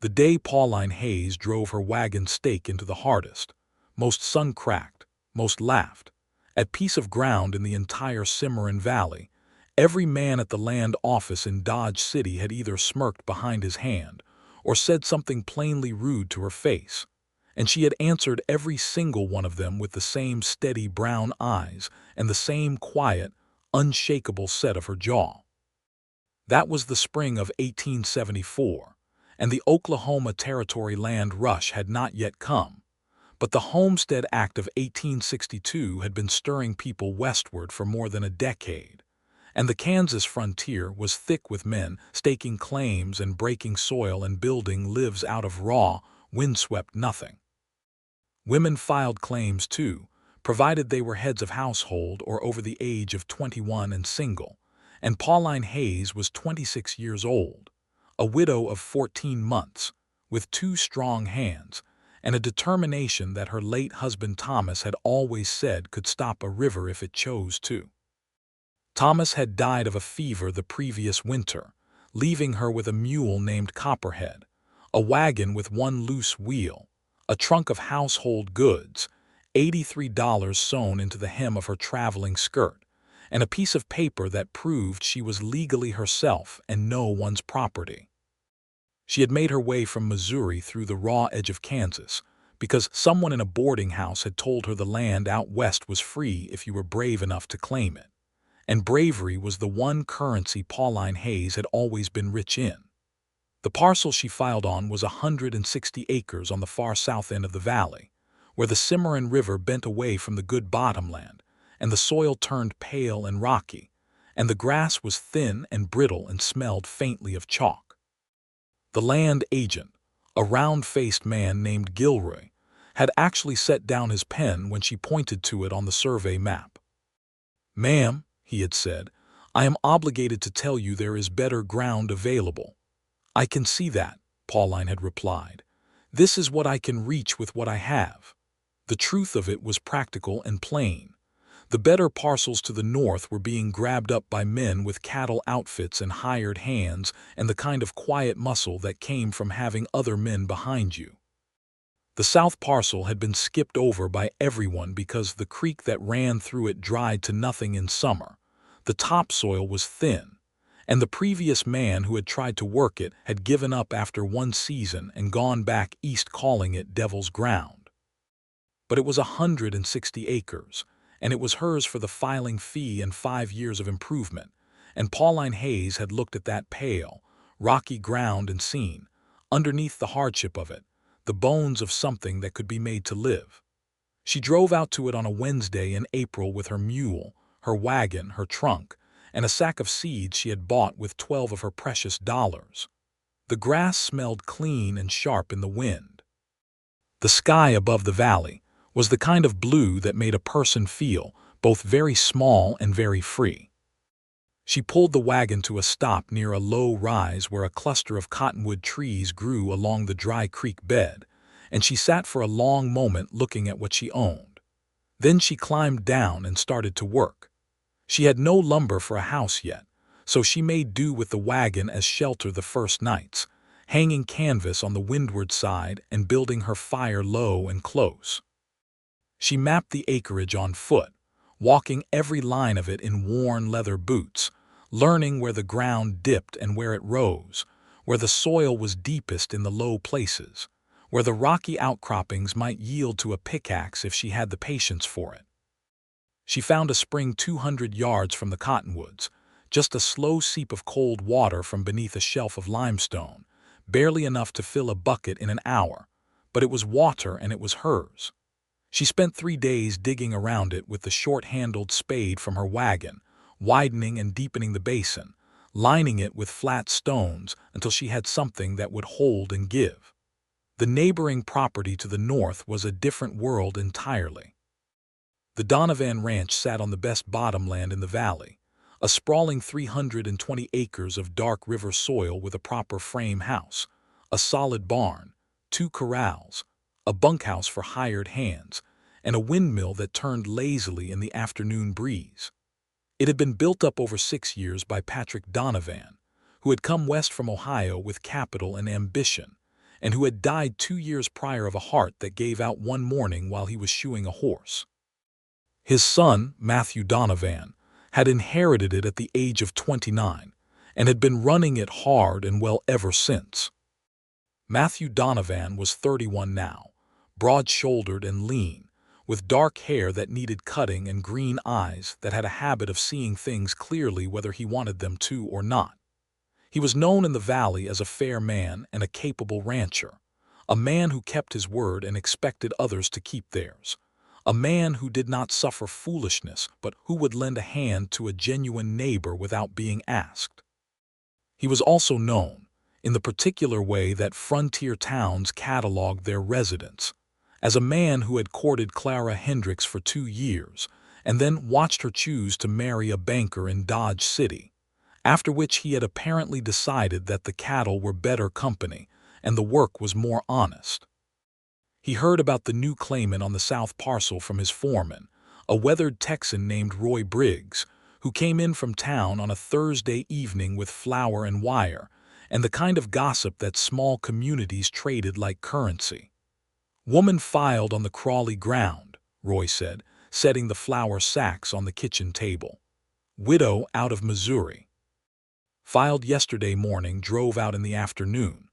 The day Pauline Hayes drove her wagon stake into the hardest, most sun-cracked, most laughed, at piece of ground in the entire Cimarron Valley, every man at the land office in Dodge City had either smirked behind his hand or said something plainly rude to her face, and she had answered every single one of them with the same steady brown eyes and the same quiet, unshakable set of her jaw. That was the spring of 1874, and the Oklahoma Territory land rush had not yet come, but the Homestead Act of 1862 had been stirring people westward for more than a decade, and the Kansas frontier was thick with men staking claims and breaking soil and building lives out of raw, windswept nothing. Women filed claims too, provided they were heads of household or over the age of 21 and single, and Pauline Hayes was 26 years old, a widow of 14 months, with 2 strong hands, and a determination that her late husband Thomas had always said could stop a river if it chose to. Thomas had died of a fever the previous winter, leaving her with a mule named Copperhead, a wagon with 1 loose wheel, a trunk of household goods, $83 sewn into the hem of her traveling skirt, and a piece of paper that proved she was legally herself and no one's property. She had made her way from Missouri through the raw edge of Kansas because someone in a boarding house had told her the land out west was free if you were brave enough to claim it, and bravery was the one currency Pauline Hayes had always been rich in. The parcel she filed on was 160 acres on the far south end of the valley, where the Cimarron River bent away from the good bottomland, and the soil turned pale and rocky, and the grass was thin and brittle and smelled faintly of chalk. The land agent, a round-faced man named Gilroy, had actually set down his pen when she pointed to it on the survey map. "Ma'am," he had said, "I am obligated to tell you there is better ground available." "I can see that," Pauline had replied. "This is what I can reach with what I have." The truth of it was practical and plain. The better parcels to the north were being grabbed up by men with cattle outfits and hired hands and the kind of quiet muscle that came from having other men behind you. The south parcel had been skipped over by everyone because the creek that ran through it dried to nothing in summer. The topsoil was thin, and the previous man who had tried to work it had given up after 1 season and gone back east calling it Devil's Ground. But it was 160 acres, and it was hers for the filing fee and 5 years of improvement, and Pauline Hayes had looked at that pale, rocky ground and seen, underneath the hardship of it, the bones of something that could be made to live. She drove out to it on a Wednesday in April with her mule, her wagon, her trunk, and a sack of seeds she had bought with 12 of her precious dollars. The grass smelled clean and sharp in the wind. The sky above the valley was the kind of blue that made a person feel both very small and very free. She pulled the wagon to a stop near a low rise where a cluster of cottonwood trees grew along the dry creek bed, and she sat for a long moment looking at what she owned. Then she climbed down and started to work. She had no lumber for a house yet, so she made do with the wagon as shelter the first nights, hanging canvas on the windward side and building her fire low and close. She mapped the acreage on foot, walking every line of it in worn leather boots, learning where the ground dipped and where it rose, where the soil was deepest in the low places, where the rocky outcroppings might yield to a pickaxe if she had the patience for it. She found a spring 200 yards from the cottonwoods, just a slow seep of cold water from beneath a shelf of limestone, barely enough to fill a bucket in an hour, but it was water and it was hers. She spent 3 days digging around it with the short-handled spade from her wagon, widening and deepening the basin, lining it with flat stones until she had something that would hold and give. The neighboring property to the north was a different world entirely. The Donovan Ranch sat on the best bottomland in the valley, a sprawling 320 acres of dark river soil with a proper frame house, a solid barn, 2 corrals, a bunkhouse for hired hands, and a windmill that turned lazily in the afternoon breeze. It had been built up over 6 years by Matthew Donovan, who had come west from Ohio with capital and ambition, and who had died 2 years prior of a heart that gave out one morning while he was shoeing a horse. His son, Matthew Donovan, had inherited it at the age of 29 and had been running it hard and well ever since. Matthew Donovan was 31 now, broad-shouldered and lean, with dark hair that needed cutting and green eyes that had a habit of seeing things clearly whether he wanted them to or not. He was known in the valley as a fair man and a capable rancher, a man who kept his word and expected others to keep theirs, a man who did not suffer foolishness but who would lend a hand to a genuine neighbor without being asked. He was also known, in the particular way that frontier towns cataloged their residents, as a man who had courted Clara Hendricks for 2 years and then watched her choose to marry a banker in Dodge City, after which he had apparently decided that the cattle were better company and the work was more honest. He heard about the new claimant on the south parcel from his foreman, a weathered Texan named Roy Briggs, who came in from town on a Thursday evening with flour and wire, and the kind of gossip that small communities traded like currency. "Woman filed on the Crawley ground," Roy said, setting the flour sacks on the kitchen table. "Widow out of Missouri. Filed yesterday morning, drove out in the afternoon."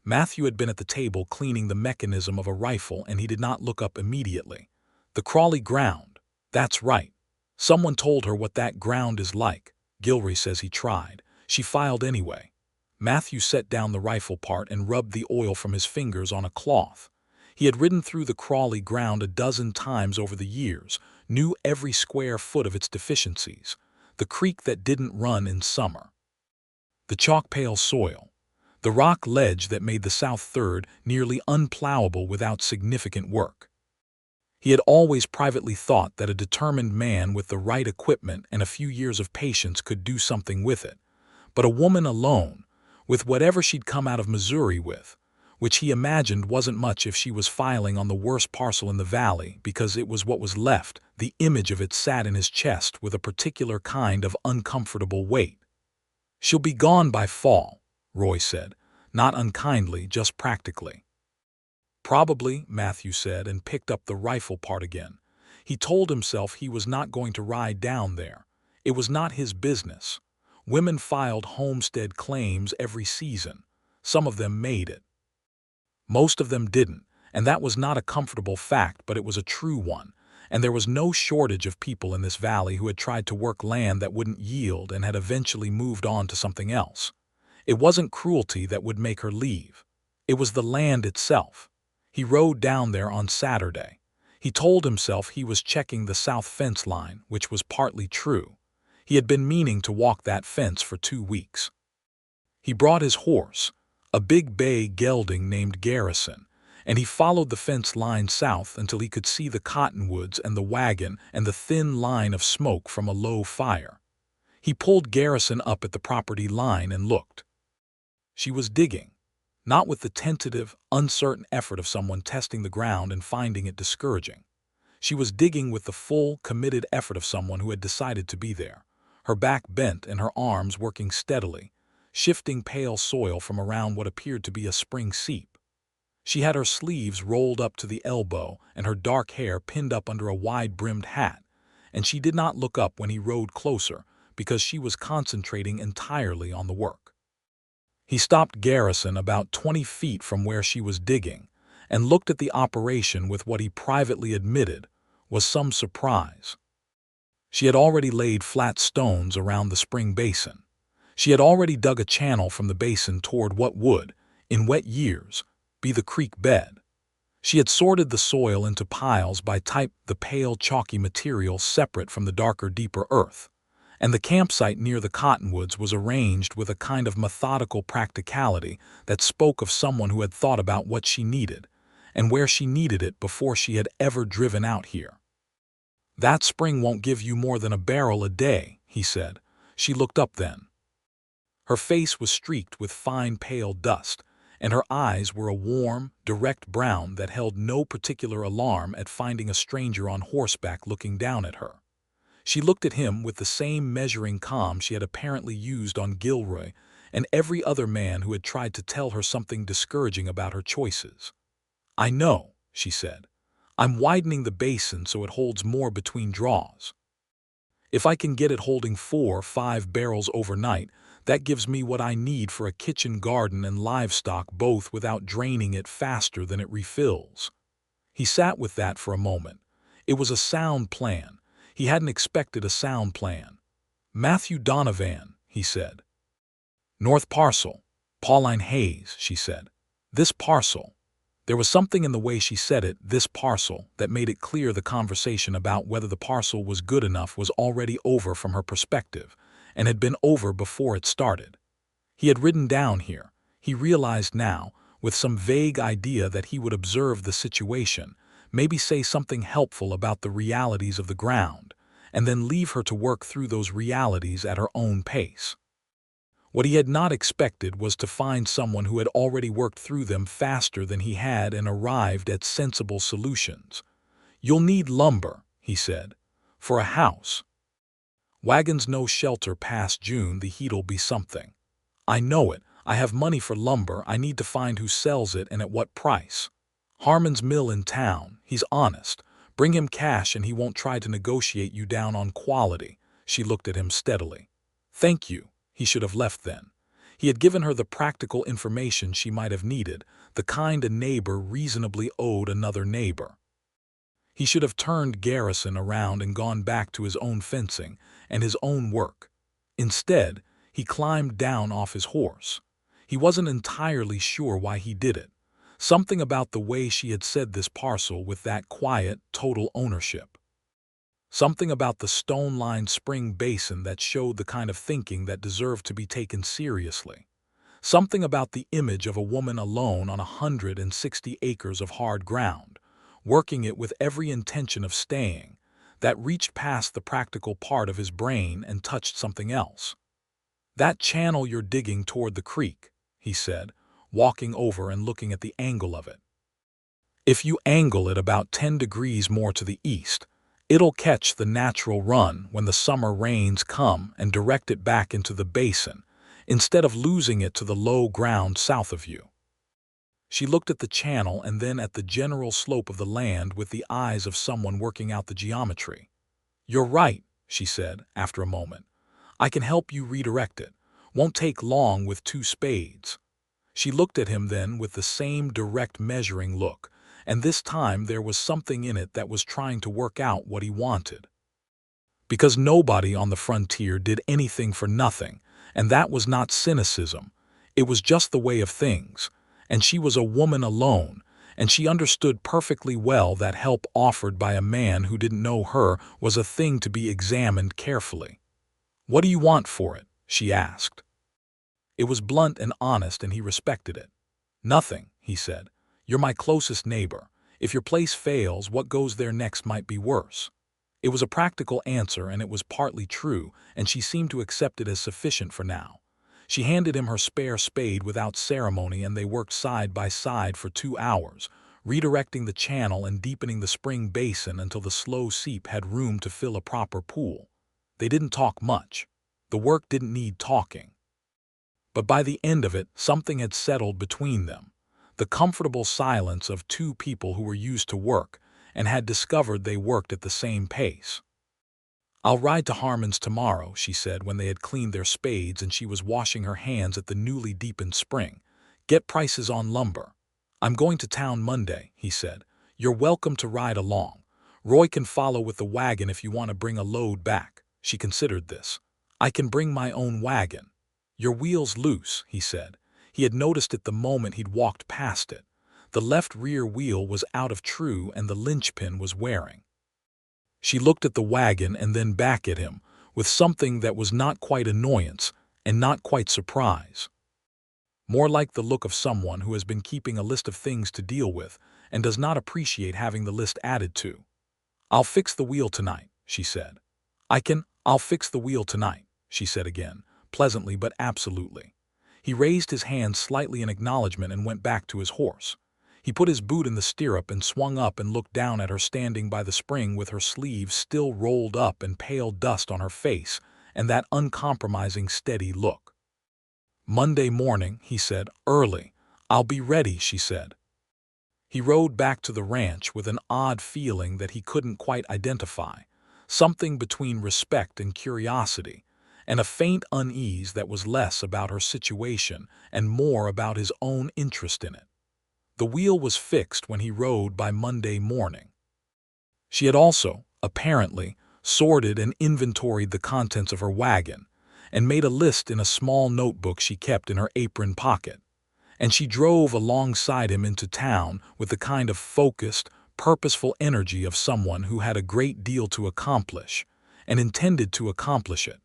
Matthew had been at the table cleaning the mechanism of a rifle and he did not look up immediately. "The Crawley ground. That's right. Someone told her what that ground is like. Gilroy says he tried. She filed anyway." Matthew set down the rifle part and rubbed the oil from his fingers on a cloth. He had ridden through the Crawley ground a dozen times over the years, knew every square foot of its deficiencies. The creek that didn't run in summer. The chalk-pale soil. The rock ledge that made the South Third nearly unplowable without significant work. He had always privately thought that a determined man with the right equipment and a few years of patience could do something with it. But a woman alone, with whatever she'd come out of Missouri with, which he imagined wasn't much if she was filing on the worst parcel in the valley because it was what was left, the image of it sat in his chest with a particular kind of uncomfortable weight. "She'll be gone by fall," Roy said, not unkindly, just practically. "Probably," Matthew said, and picked up the rifle part again. He told himself he was not going to ride down there. It was not his business. Women filed homestead claims every season. Some of them made it. Most of them didn't, and that was not a comfortable fact, but it was a true one, and there was no shortage of people in this valley who had tried to work land that wouldn't yield and had eventually moved on to something else. It wasn't cruelty that would make her leave. It was the land itself. He rode down there on Saturday. He told himself he was checking the south fence line, which was partly true. He had been meaning to walk that fence for 2 weeks. He brought his horse, a big bay gelding named Garrison, and he followed the fence line south until he could see the cottonwoods and the wagon and the thin line of smoke from a low fire. He pulled Garrison up at the property line and looked. She was digging, not with the tentative, uncertain effort of someone testing the ground and finding it discouraging. She was digging with the full, committed effort of someone who had decided to be there, her back bent and her arms working steadily, shifting pale soil from around what appeared to be a spring seep. She had her sleeves rolled up to the elbow and her dark hair pinned up under a wide-brimmed hat, and she did not look up when he rode closer because she was concentrating entirely on the work. He stopped Garrison about 20 feet from where she was digging and looked at the operation with what he privately admitted was some surprise. She had already laid flat stones around the spring basin. She had already dug a channel from the basin toward what would, in wet years, be the creek bed. She had sorted the soil into piles by type, the pale chalky material separate from the darker deeper earth, and the campsite near the cottonwoods was arranged with a kind of methodical practicality that spoke of someone who had thought about what she needed and where she needed it before she had ever driven out here. "That spring won't give you more than a barrel a day," he said. She looked up then. Her face was streaked with fine pale dust, and her eyes were a warm, direct brown that held no particular alarm at finding a stranger on horseback looking down at her. She looked at him with the same measuring calm she had apparently used on Gilroy, and every other man who had tried to tell her something discouraging about her choices. "I know," she said. "I'm widening the basin so it holds more between draws. If I can get it holding 4 or 5 barrels overnight, that gives me what I need for a kitchen garden and livestock both without draining it faster than it refills." He sat with that for a moment. It was a sound plan. He hadn't expected a sound plan. "Matthew Donovan," he said. "North Parcel. Pauline Hayes," she said. "This parcel." There was something in the way she said it, "this parcel," that made it clear the conversation about whether the parcel was good enough was already over from her perspective, and had been over before it started. He had ridden down here, he realized now, with some vague idea that he would observe the situation, maybe say something helpful about the realities of the ground, and then leave her to work through those realities at her own pace. What he had not expected was to find someone who had already worked through them faster than he had and arrived at sensible solutions. "You'll need lumber," he said, "for a house. Wagons no shelter past June, the heat'll be something." "I know it. I have money for lumber. I need to find who sells it and at what price. Harmon's mill in town. He's honest. Bring him cash and he won't try to negotiate you down on quality." She looked at him steadily. "Thank you." He should have left then. He had given her the practical information she might have needed, the kind a neighbor reasonably owed another neighbor. He should have turned Garrison around and gone back to his own fencing and his own work. Instead, he climbed down off his horse. He wasn't entirely sure why he did it. Something about the way she had said this parcel with that quiet, total ownership. Something about the stone-lined spring basin that showed the kind of thinking that deserved to be taken seriously. Something about the image of a woman alone on 160 acres of hard ground, working it with every intention of staying, that reached past the practical part of his brain and touched something else. "That channel you're digging toward the creek," he said, walking over and looking at the angle of it. "If you angle it about 10 degrees more to the east, it'll catch the natural run when the summer rains come and direct it back into the basin, instead of losing it to the low ground south of you." She looked at the channel and then at the general slope of the land with the eyes of someone working out the geometry. "You're right," she said, after a moment. "I can help you redirect it. Won't take long with 2 spades. She looked at him then with the same direct measuring look, and this time there was something in it that was trying to work out what he wanted. Because nobody on the frontier did anything for nothing, and that was not cynicism. It was just the way of things, and she was a woman alone, and she understood perfectly well that help offered by a man who didn't know her was a thing to be examined carefully. "What do you want for it?" she asked. It was blunt and honest, and he respected it. "Nothing," he said. "You're my closest neighbor. If your place fails, what goes there next might be worse." It was a practical answer, and it was partly true, and she seemed to accept it as sufficient for now. She handed him her spare spade without ceremony, and they worked side by side for 2 hours, redirecting the channel and deepening the spring basin until the slow seep had room to fill a proper pool. They didn't talk much. The work didn't need talking. But by the end of it, something had settled between them. The comfortable silence of 2 people who were used to work and had discovered they worked at the same pace. "I'll ride to Harmon's tomorrow," she said when they had cleaned their spades and she was washing her hands at the newly deepened spring. "Get prices on lumber." "I'm going to town Monday," he said. "You're welcome to ride along. Roy can follow with the wagon if you want to bring a load back." She considered this. "I can bring my own wagon." "Your wheel's loose," he said. He had noticed it the moment he'd walked past it. The left rear wheel was out of true and the linchpin was wearing. She looked at the wagon and then back at him, with something that was not quite annoyance and not quite surprise. More like the look of someone who has been keeping a list of things to deal with and does not appreciate having the list added to. "I'll fix the wheel tonight," she said. I'll fix the wheel tonight," she said again, pleasantly but absolutely. He raised his hand slightly in acknowledgement and went back to his horse. He put his boot in the stirrup and swung up and looked down at her standing by the spring with her sleeves still rolled up and pale dust on her face and that uncompromising steady look. "Monday morning," he said, "early. I'll be ready," she said. He rode back to the ranch with an odd feeling that he couldn't quite identify, something between respect and curiosity, and a faint unease that was less about her situation and more about his own interest in it. The wheel was fixed when he rode by Monday morning. She had also, apparently, sorted and inventoried the contents of her wagon and made a list in a small notebook she kept in her apron pocket, and she drove alongside him into town with the kind of focused, purposeful energy of someone who had a great deal to accomplish and intended to accomplish it.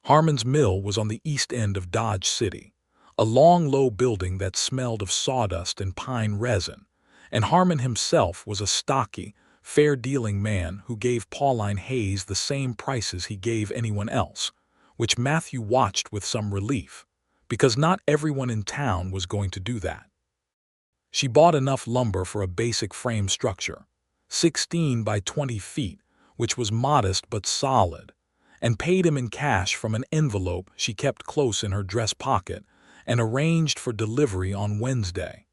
Harmon's Mill was on the east end of Dodge City, a long, low building that smelled of sawdust and pine resin, and Harmon himself was a stocky, fair-dealing man who gave Pauline Hayes the same prices he gave anyone else, which Matthew watched with some relief, because not everyone in town was going to do that. She bought enough lumber for a basic frame structure, 16 by 20 feet, which was modest but solid, and paid him in cash from an envelope she kept close in her dress pocket and arranged for delivery on Wednesday.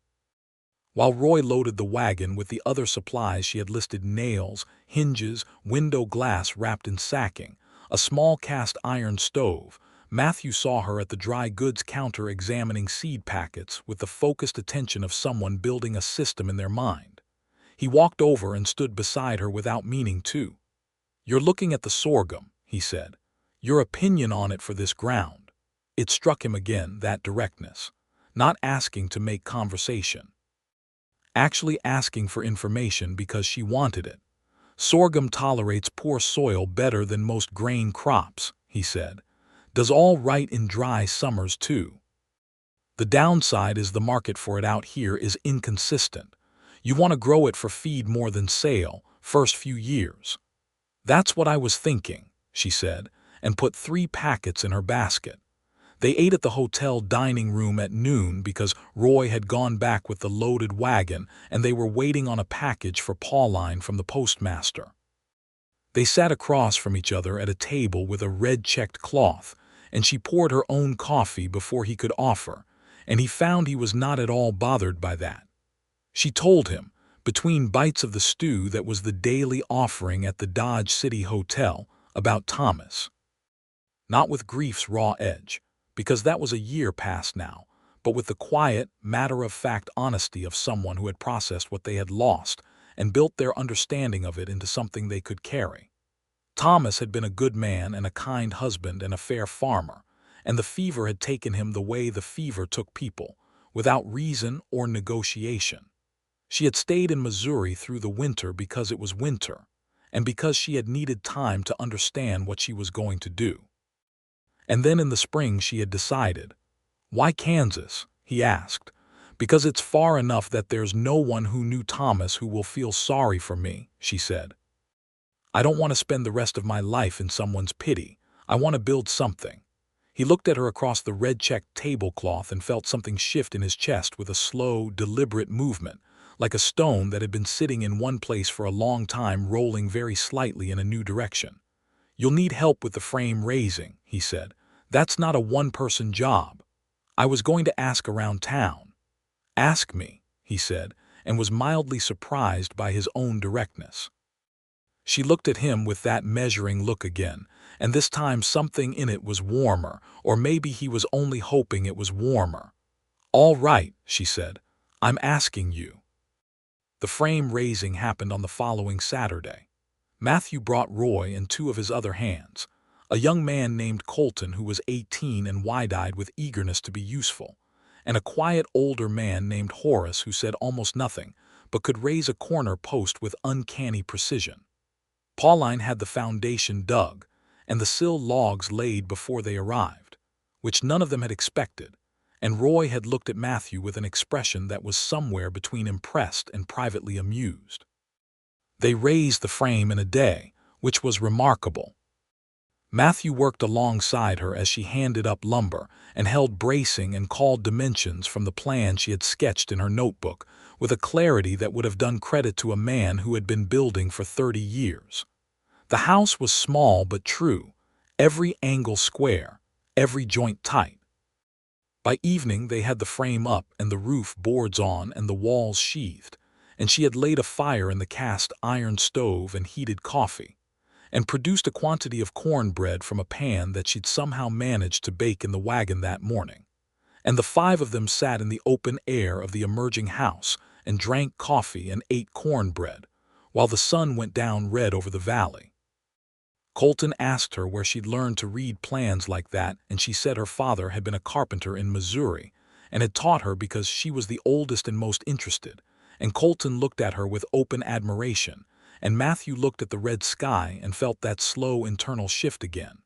While Roy loaded the wagon with the other supplies she had listed: nails, hinges, window glass wrapped in sacking, a small cast iron stove, Matthew saw her at the dry goods counter examining seed packets with the focused attention of someone building a system in their mind. He walked over and stood beside her without meaning to. "You're looking at the sorghum," he said. "Your opinion on it for this ground." It struck him again, that directness. Not asking to make conversation. Actually asking for information because she wanted it. "Sorghum tolerates poor soil better than most grain crops," he said. "Does all right in dry summers too. The downside is the market for it out here is inconsistent. You want to grow it for feed more than sale, first few years." "That's what I was thinking," she said, and put 3 packets in her basket. They ate at the hotel dining room at noon because Roy had gone back with the loaded wagon and they were waiting on a package for Pauline from the postmaster. They sat across from each other at a table with a red-checked cloth, and she poured her own coffee before he could offer, and he found he was not at all bothered by that. She told him, between bites of the stew that was the daily offering at the Dodge City Hotel, about Thomas. Not with grief's raw edge, because that was a year past now, but with the quiet, matter-of-fact honesty of someone who had processed what they had lost and built their understanding of it into something they could carry. Thomas had been a good man and a kind husband and a fair farmer, and the fever had taken him the way the fever took people, without reason or negotiation. She had stayed in Missouri through the winter because it was winter, and because she had needed time to understand what she was going to do. And then in the spring she had decided. "Why Kansas?" he asked. "Because it's far enough that there's no one who knew Thomas who will feel sorry for me," she said. "I don't want to spend the rest of my life in someone's pity. I want to build something." He looked at her across the red-checked tablecloth and felt something shift in his chest with a slow, deliberate movement, like a stone that had been sitting in one place for a long time rolling very slightly in a new direction. "You'll need help with the frame raising," he said. "That's not a one-person job. I was going to ask around town." "Ask me," he said, and was mildly surprised by his own directness. She looked at him with that measuring look again, and this time something in it was warmer, or maybe he was only hoping it was warmer. "All right," she said. "I'm asking you." The frame raising happened on the following Saturday. Matthew brought Roy and 2 of his other hands, a young man named Colton who was 18 and wide-eyed with eagerness to be useful, and a quiet older man named Horace who said almost nothing, but could raise a corner post with uncanny precision. Pauline had the foundation dug, and the sill logs laid before they arrived, which none of them had expected, and Roy had looked at Matthew with an expression that was somewhere between impressed and privately amused. They raised the frame in a day, which was remarkable. Matthew worked alongside her as she handed up lumber and held bracing and called dimensions from the plan she had sketched in her notebook with a clarity that would have done credit to a man who had been building for 30 years. The house was small but true, every angle square, every joint tight. By evening they had the frame up and the roof boards on and the walls sheathed, and she had laid a fire in the cast iron stove and heated coffee, and produced a quantity of cornbread from a pan that she'd somehow managed to bake in the wagon that morning. And the five of them sat in the open air of the emerging house and drank coffee and ate cornbread, while the sun went down red over the valley. Colton asked her where she'd learned to read plans like that, and she said her father had been a carpenter in Missouri and had taught her because she was the oldest and most interested, and Colton looked at her with open admiration, and Matthew looked at the red sky and felt that slow internal shift again.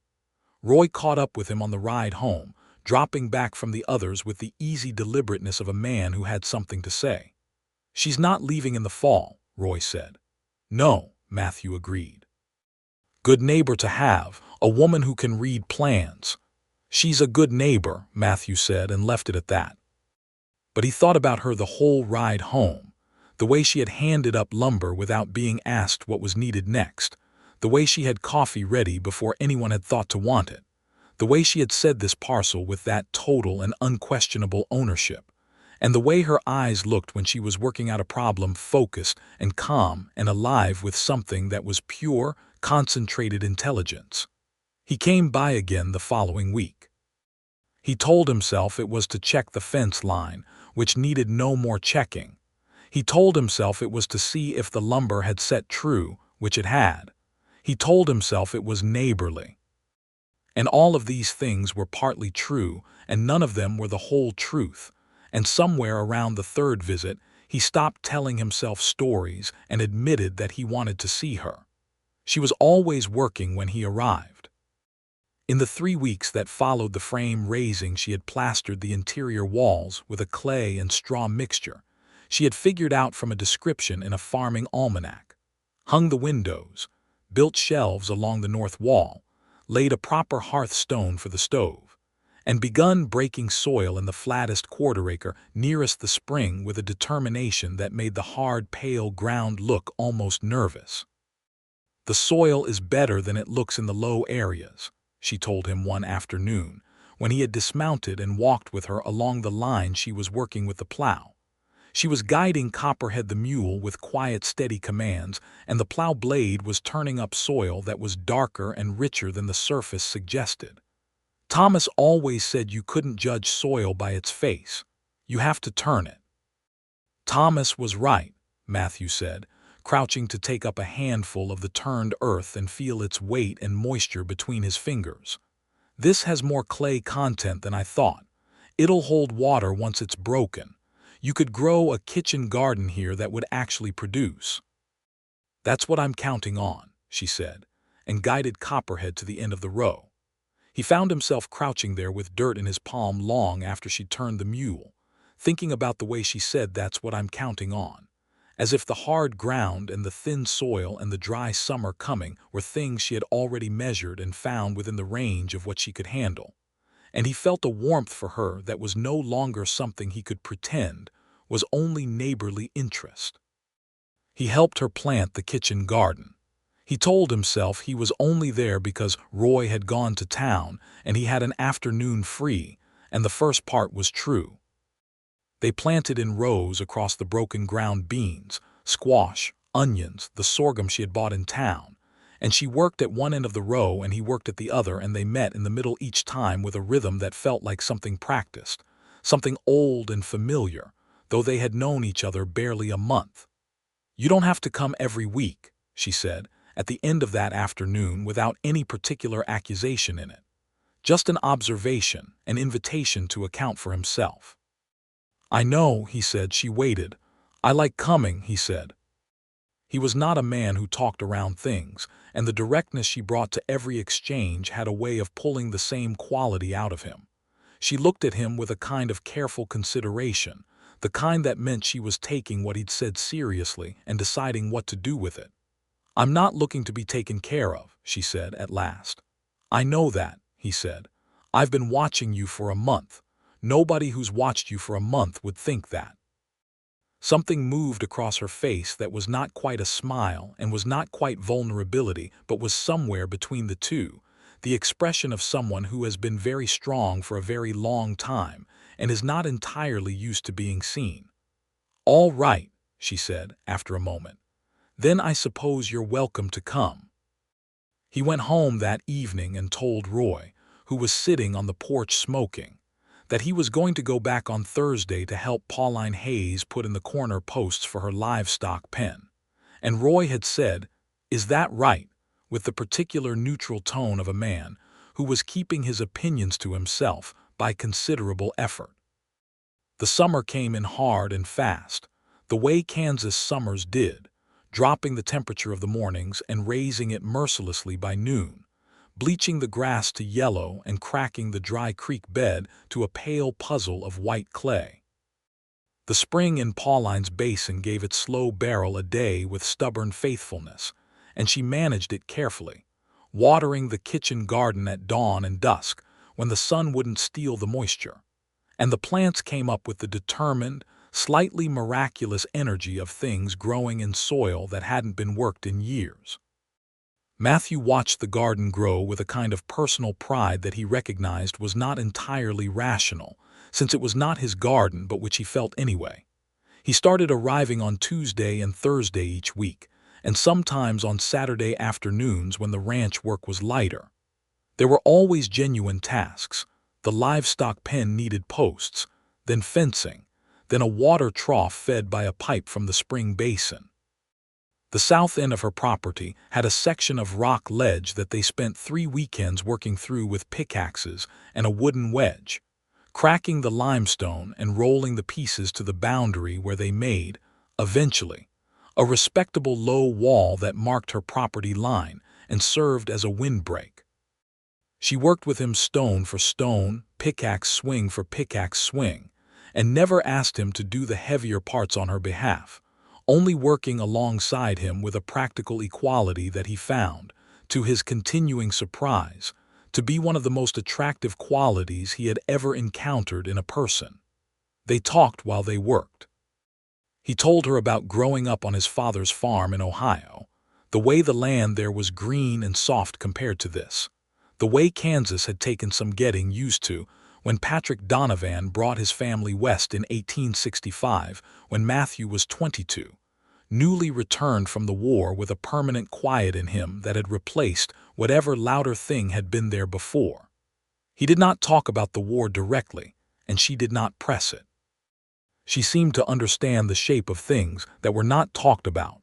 Roy caught up with him on the ride home, dropping back from the others with the easy deliberateness of a man who had something to say. "She's not leaving in the fall," Roy said. "No," Matthew agreed. "Good neighbor to have, a woman who can read plans." "She's a good neighbor," Matthew said, and left it at that. But he thought about her the whole ride home, the way she had handed up lumber without being asked what was needed next, the way she had coffee ready before anyone had thought to want it, the way she had said this parcel with that total and unquestionable ownership, and the way her eyes looked when she was working out a problem, focused and calm and alive with something that was pure, concentrated intelligence. He came by again the following week. He told himself it was to check the fence line, which needed no more checking. He told himself it was to see if the lumber had set true, which it had. He told himself it was neighborly. And all of these things were partly true, and none of them were the whole truth. And somewhere around the third visit, he stopped telling himself stories and admitted that he wanted to see her. She was always working when he arrived. In the 3 weeks that followed the frame raising, she had plastered the interior walls with a clay and straw mixture she had figured out from a description in a farming almanac, hung the windows, built shelves along the north wall, laid a proper hearth stone for the stove, and begun breaking soil in the flattest quarter-acre nearest the spring with a determination that made the hard, pale ground look almost nervous. "The soil is better than it looks in the low areas," she told him one afternoon, when he had dismounted and walked with her along the line she was working with the plow. She was guiding Copperhead the mule with quiet, steady commands, and the plow blade was turning up soil that was darker and richer than the surface suggested. "Thomas always said you couldn't judge soil by its face. You have to turn it." Thomas was right, Matthew said, crouching to take up a handful of the turned earth and feel its weight and moisture between his fingers. "This has more clay content than I thought. It'll hold water once it's broken. You could grow a kitchen garden here that would actually produce." "That's what I'm counting on," she said, and guided Copperhead to the end of the row. He found himself crouching there with dirt in his palm long after she turned the mule, thinking about the way she said "that's what I'm counting on," as if the hard ground and the thin soil and the dry summer coming were things she had already measured and found within the range of what she could handle. And he felt a warmth for her that was no longer something he could pretend, was only neighborly interest. He helped her plant the kitchen garden. He told himself he was only there because Roy had gone to town and he had an afternoon free, and the first part was true. They planted in rows across the broken ground beans, squash, onions, the sorghum she had bought in town, and she worked at one end of the row and he worked at the other, and they met in the middle each time with a rhythm that felt like something practiced, something old and familiar, though they had known each other barely a month. "You don't have to come every week," she said, at the end of that afternoon, without any particular accusation in it. Just an observation, an invitation to account for himself. "I know," he said. She waited. "I like coming," he said. He was not a man who talked around things, and the directness she brought to every exchange had a way of pulling the same quality out of him. She looked at him with a kind of careful consideration, the kind that meant she was taking what he'd said seriously and deciding what to do with it. "I'm not looking to be taken care of," she said at last. "I know that," he said. "I've been watching you for a month. Nobody who's watched you for a month would think that." Something moved across her face that was not quite a smile and was not quite vulnerability, but was somewhere between the two, the expression of someone who has been very strong for a very long time and is not entirely used to being seen. "All right," she said after a moment. "Then I suppose you're welcome to come." He went home that evening and told Roy, who was sitting on the porch smoking, that he was going to go back on Thursday to help Pauline Hayes put in the corner posts for her livestock pen. And Roy had said, "Is that right?" with the particular neutral tone of a man who was keeping his opinions to himself by considerable effort. The summer came in hard and fast, the way Kansas summers did, dropping the temperature of the mornings and raising it mercilessly by noon, bleaching the grass to yellow and cracking the dry creek bed to a pale puzzle of white clay. The spring in Pauline's basin gave its slow barrel a day with stubborn faithfulness, and she managed it carefully, watering the kitchen garden at dawn and dusk when the sun wouldn't steal the moisture. And the plants came up with the determined, slightly miraculous energy of things growing in soil that hadn't been worked in years. Matthew watched the garden grow with a kind of personal pride that he recognized was not entirely rational, since it was not his garden but which he felt anyway. He started arriving on Tuesday and Thursday each week, and sometimes on Saturday afternoons when the ranch work was lighter. There were always genuine tasks. The livestock pen needed posts, then fencing, then a water trough fed by a pipe from the spring basin. The south end of her property had a section of rock ledge that they spent 3 weekends working through with pickaxes and a wooden wedge, cracking the limestone and rolling the pieces to the boundary where they made, eventually, a respectable low wall that marked her property line and served as a windbreak. She worked with him stone for stone, pickaxe swing for pickaxe swing, and never asked him to do the heavier parts on her behalf, only working alongside him with a practical equality that he found, to his continuing surprise, to be one of the most attractive qualities he had ever encountered in a person. They talked while they worked. He told her about growing up on his father's farm in Ohio, the way the land there was green and soft compared to this, the way Kansas had taken some getting used to when Patrick Donovan brought his family west in 1865 when Matthew was 22, newly returned from the war with a permanent quiet in him that had replaced whatever louder thing had been there before. He did not talk about the war directly, and she did not press it. She seemed to understand the shape of things that were not talked about.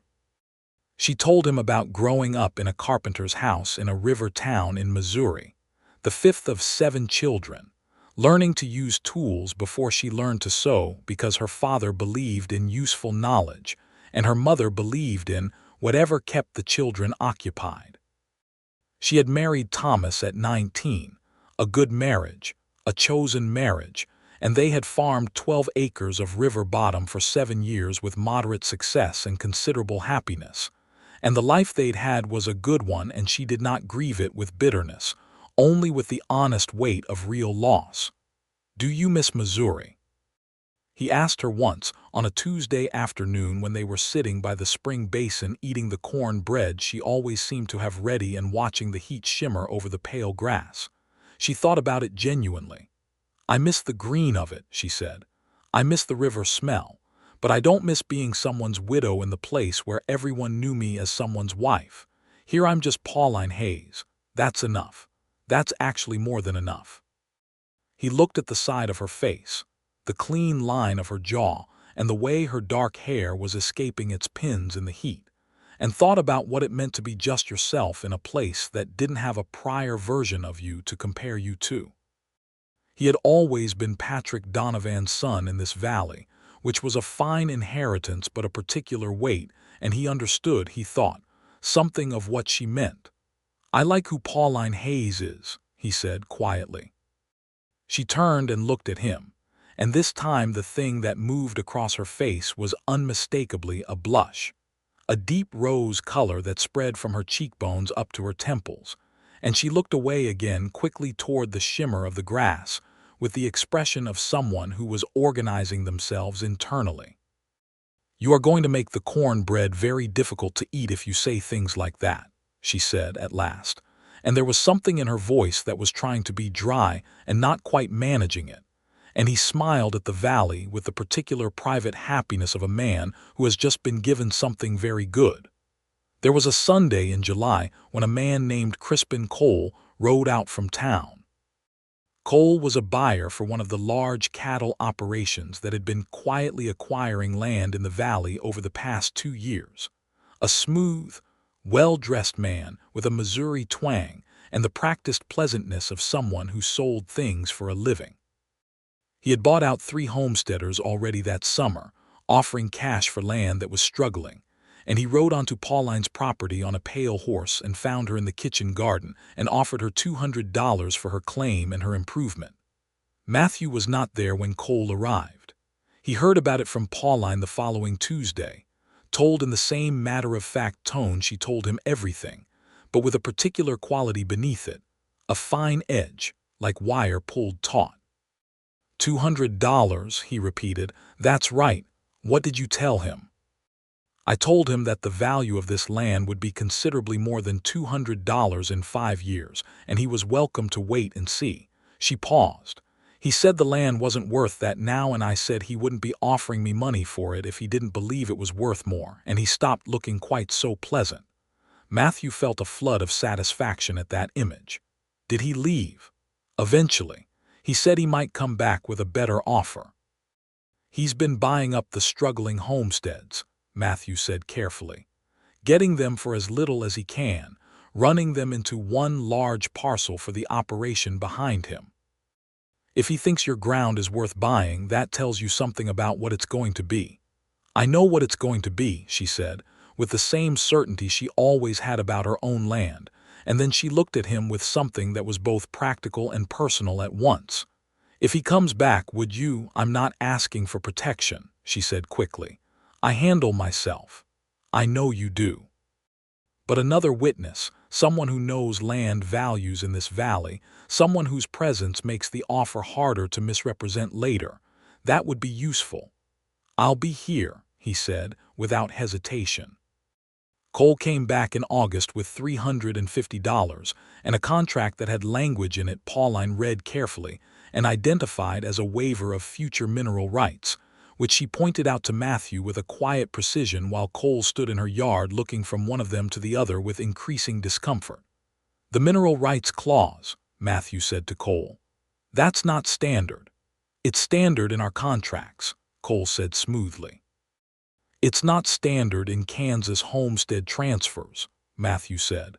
She told him about growing up in a carpenter's house in a river town in Missouri, the 5th of 7 children, learning to use tools before she learned to sew because her father believed in useful knowledge and her mother believed in whatever kept the children occupied. She had married Thomas at 19, a good marriage, a chosen marriage, and they had farmed 12 acres of river bottom for 7 years with moderate success and considerable happiness. And the life they'd had was a good one, and she did not grieve it with bitterness, only with the honest weight of real loss. "Do you miss Missouri?" He asked her once on a Tuesday afternoon when they were sitting by the spring basin eating the corn bread she always seemed to have ready and watching the heat shimmer over the pale grass. She thought about it genuinely. "I miss the green of it," she said. "I miss the river smell. But I don't miss being someone's widow in the place where everyone knew me as someone's wife. Here I'm just Pauline Hayes. That's enough. That's actually more than enough." He looked at the side of her face, the clean line of her jaw, and the way her dark hair was escaping its pins in the heat, and thought about what it meant to be just yourself in a place that didn't have a prior version of you to compare you to. He had always been Patrick Donovan's son in this valley, which was a fine inheritance but a particular weight, and he understood, he thought, something of what she meant. "I like who Pauline Hayes is," he said quietly. She turned and looked at him, and this time the thing that moved across her face was unmistakably a blush, a deep rose color that spread from her cheekbones up to her temples, and she looked away again quickly toward the shimmer of the grass, with the expression of someone who was organizing themselves internally. "You are going to make the cornbread very difficult to eat if you say things like that," she said at last, and there was something in her voice that was trying to be dry and not quite managing it, and he smiled at the valley with the particular private happiness of a man who has just been given something very good. There was a Sunday in July when a man named Crispin Cole rode out from town. Cole was a buyer for one of the large cattle operations that had been quietly acquiring land in the valley over the past 2 years. A smooth, well-dressed man with a Missouri twang and the practiced pleasantness of someone who sold things for a living. He had bought out 3 homesteaders already that summer, offering cash for land that was struggling, and he rode onto Pauline's property on a pale horse and found her in the kitchen garden and offered her $200 for her claim and her improvement. Matthew was not there when Cole arrived. He heard about it from Pauline the following Tuesday, told in the same matter-of-fact tone she told him everything, but with a particular quality beneath it, a fine edge, like wire pulled taut. $200, he repeated. That's right. What did you tell him? I told him that the value of this land would be considerably more than $200 in 5 years, and he was welcome to wait and see. She paused. He said the land wasn't worth that now, and I said he wouldn't be offering me money for it if he didn't believe it was worth more, and he stopped looking quite so pleasant. Matthew felt a flood of satisfaction at that image. Did he leave? Eventually. He said he might come back with a better offer. He's been buying up the struggling homesteads, Matthew said carefully, getting them for as little as he can, running them into one large parcel for the operation behind him. If he thinks your ground is worth buying, that tells you something about what it's going to be. I know what it's going to be, she said, with the same certainty she always had about her own land, and then she looked at him with something that was both practical and personal at once. If he comes back, would you? I'm not asking for protection, she said quickly. I handle myself. I know you do. But another witness, someone who knows land values in this valley, someone whose presence makes the offer harder to misrepresent later, that would be useful. I'll be here, he said, without hesitation. Cole came back in August with $350 and a contract that had language in it Pauline read carefully and identified as a waiver of future mineral rights, which she pointed out to Matthew with a quiet precision while Cole stood in her yard looking from one of them to the other with increasing discomfort. The mineral rights clause, Matthew said to Cole. That's not standard. It's standard in our contracts, Cole said smoothly. It's not standard in Kansas homestead transfers, Matthew said.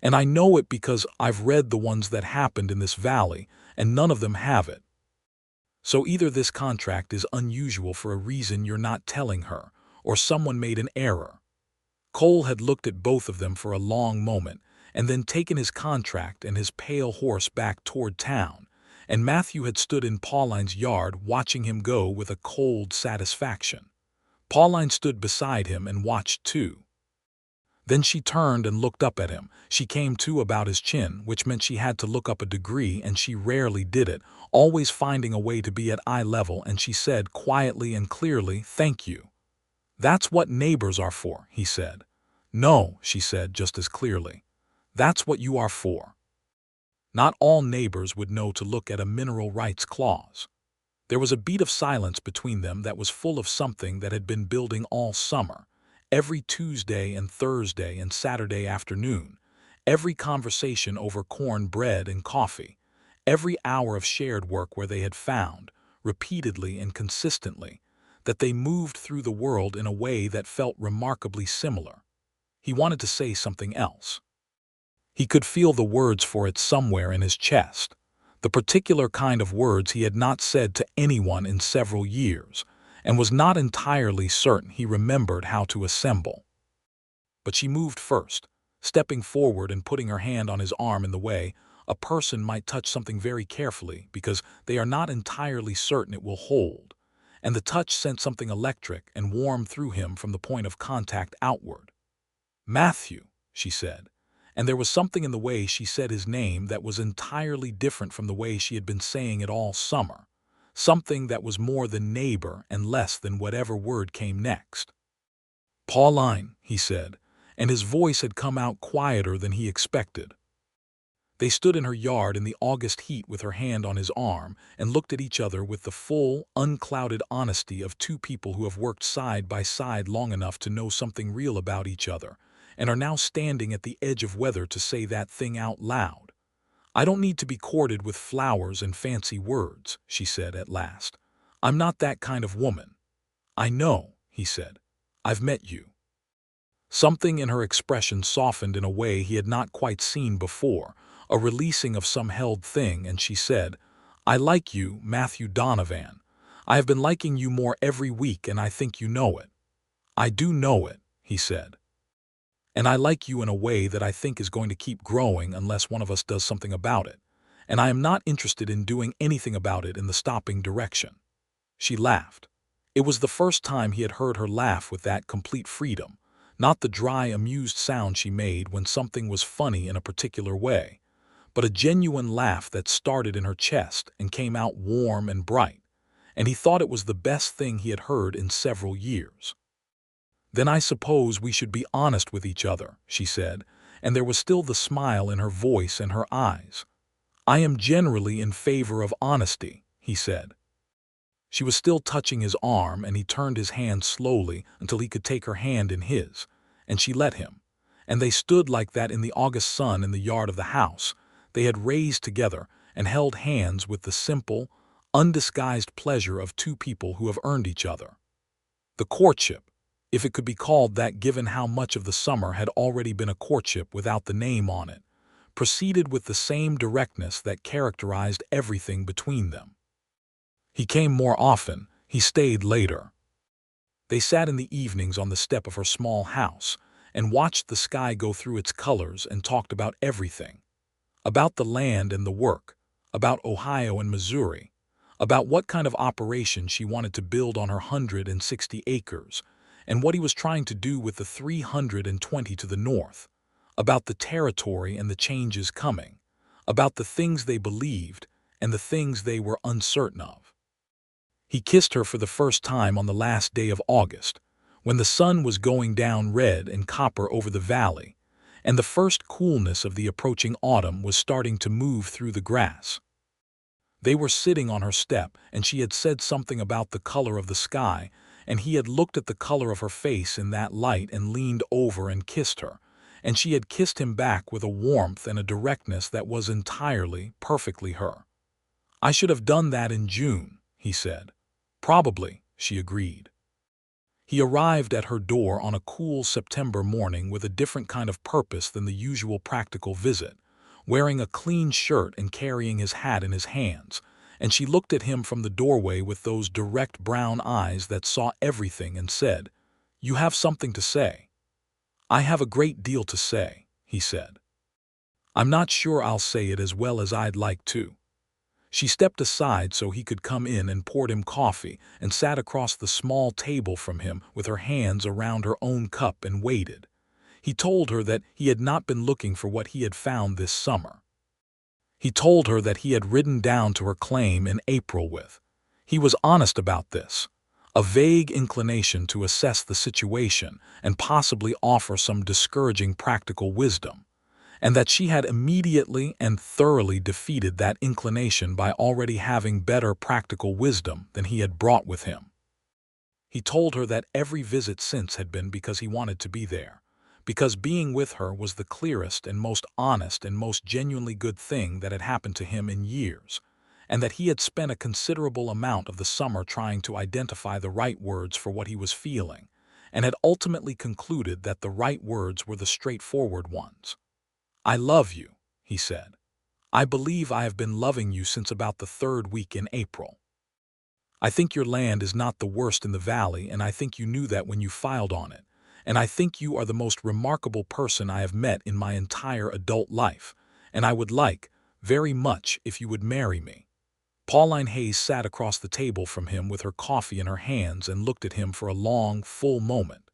And I know it because I've read the ones that happened in this valley, and none of them have it. So either this contract is unusual for a reason you're not telling her, or someone made an error. Cole had looked at both of them for a long moment, and then taken his contract and his pale horse back toward town, and Matthew had stood in Pauline's yard watching him go with a cold satisfaction. Pauline stood beside him and watched too. Then she turned and looked up at him. She came to about his chin, which meant she had to look up a degree, and she rarely did it, always finding a way to be at eye level, and she said quietly and clearly, "Thank you." "That's what neighbors are for," he said. "No," she said just as clearly. "That's what you are for." Not all neighbors would know to look at a mineral rights clause. There was a beat of silence between them that was full of something that had been building all summer, every Tuesday and Thursday and Saturday afternoon, every conversation over corn bread and coffee, every hour of shared work where they had found, repeatedly and consistently, that they moved through the world in a way that felt remarkably similar. He wanted to say something else. He could feel the words for it somewhere in his chest. The particular kind of words he had not said to anyone in several years, and was not entirely certain he remembered how to assemble. But she moved first, stepping forward and putting her hand on his arm in the way a person might touch something very carefully because they are not entirely certain it will hold, and the touch sent something electric and warm through him from the point of contact outward. "Matthew," she said. And there was something in the way she said his name that was entirely different from the way she had been saying it all summer, something that was more than neighbor and less than whatever word came next. "Pauline," he said, and his voice had come out quieter than he expected. They stood in her yard in the August heat with her hand on his arm and looked at each other with the full, unclouded honesty of two people who have worked side by side long enough to know something real about each other and are now standing at the edge of whether to say that thing out loud. "I don't need to be courted with flowers and fancy words," she said at last. "I'm not that kind of woman." "I know," he said. "I've met you." Something in her expression softened in a way he had not quite seen before, a releasing of some held thing, and she said, "I like you, Matthew Donovan. I have been liking you more every week, and I think you know it." "I do know it," he said. "And I like you in a way that I think is going to keep growing unless one of us does something about it. And I am not interested in doing anything about it in the stopping direction." She laughed. It was the first time he had heard her laugh with that complete freedom, not the dry, amused sound she made when something was funny in a particular way, but a genuine laugh that started in her chest and came out warm and bright, and he thought it was the best thing he had heard in several years. "Then I suppose we should be honest with each other," she said, and there was still the smile in her voice and her eyes. "I am generally in favor of honesty," he said. She was still touching his arm, and he turned his hand slowly until he could take her hand in his, and she let him. And they stood like that in the August sun in the yard of the house. They had raised together and held hands with the simple, undisguised pleasure of two people who have earned each other. The courtship, if it could be called that given how much of the summer had already been a courtship without the name on it, proceeded with the same directness that characterized everything between them. He came more often, he stayed later. They sat in the evenings on the step of her small house and watched the sky go through its colors and talked about everything. About the land and the work, about Ohio and Missouri, about what kind of operation she wanted to build on her 160 acres, and what he was trying to do with the 320 to the north, about the territory and the changes coming, about the things they believed and the things they were uncertain of. He kissed her for the first time on the last day of August, when the sun was going down red and copper over the valley, and the first coolness of the approaching autumn was starting to move through the grass. They were sitting on her step, and she had said something about the color of the sky, and he had looked at the color of her face in that light and leaned over and kissed her, and she had kissed him back with a warmth and a directness that was entirely, perfectly her. "I should have done that in June," he said. "Probably," she agreed. He arrived at her door on a cool September morning with a different kind of purpose than the usual practical visit, wearing a clean shirt and carrying his hat in his hands, and she looked at him from the doorway with those direct brown eyes that saw everything and said, "You have something to say." "I have a great deal to say," he said. "I'm not sure I'll say it as well as I'd like to." She stepped aside so he could come in and poured him coffee and sat across the small table from him with her hands around her own cup and waited. He told her that he had not been looking for what he had found this summer. He told her that he had ridden down to her claim in April with. He was honest about this. A vague inclination to assess the situation and possibly offer some discouraging practical wisdom, and that she had immediately and thoroughly defeated that inclination by already having better practical wisdom than he had brought with him. He told her that every visit since had been because he wanted to be there, because being with her was the clearest and most honest and most genuinely good thing that had happened to him in years, and that he had spent a considerable amount of the summer trying to identify the right words for what he was feeling, and had ultimately concluded that the right words were the straightforward ones. "I love you," he said. "I believe I have been loving you since about the 3rd week in April. I think your land is not the worst in the valley, and I think you knew that when you filed on it, and I think you are the most remarkable person I have met in my entire adult life, and I would like, very much, if you would marry me." Pauline Hayes sat across the table from him with her coffee in her hands and looked at him for a long, full moment.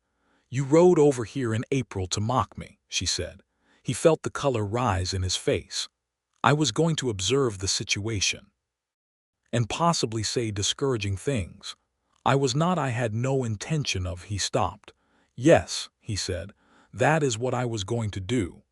"You rode over here in April to mock me," she said. He felt the color rise in his face. "I was going to observe the situation and possibly say discouraging things. I was not. I had no intention of." He stopped. "Yes," he said, "that is what I was going to do."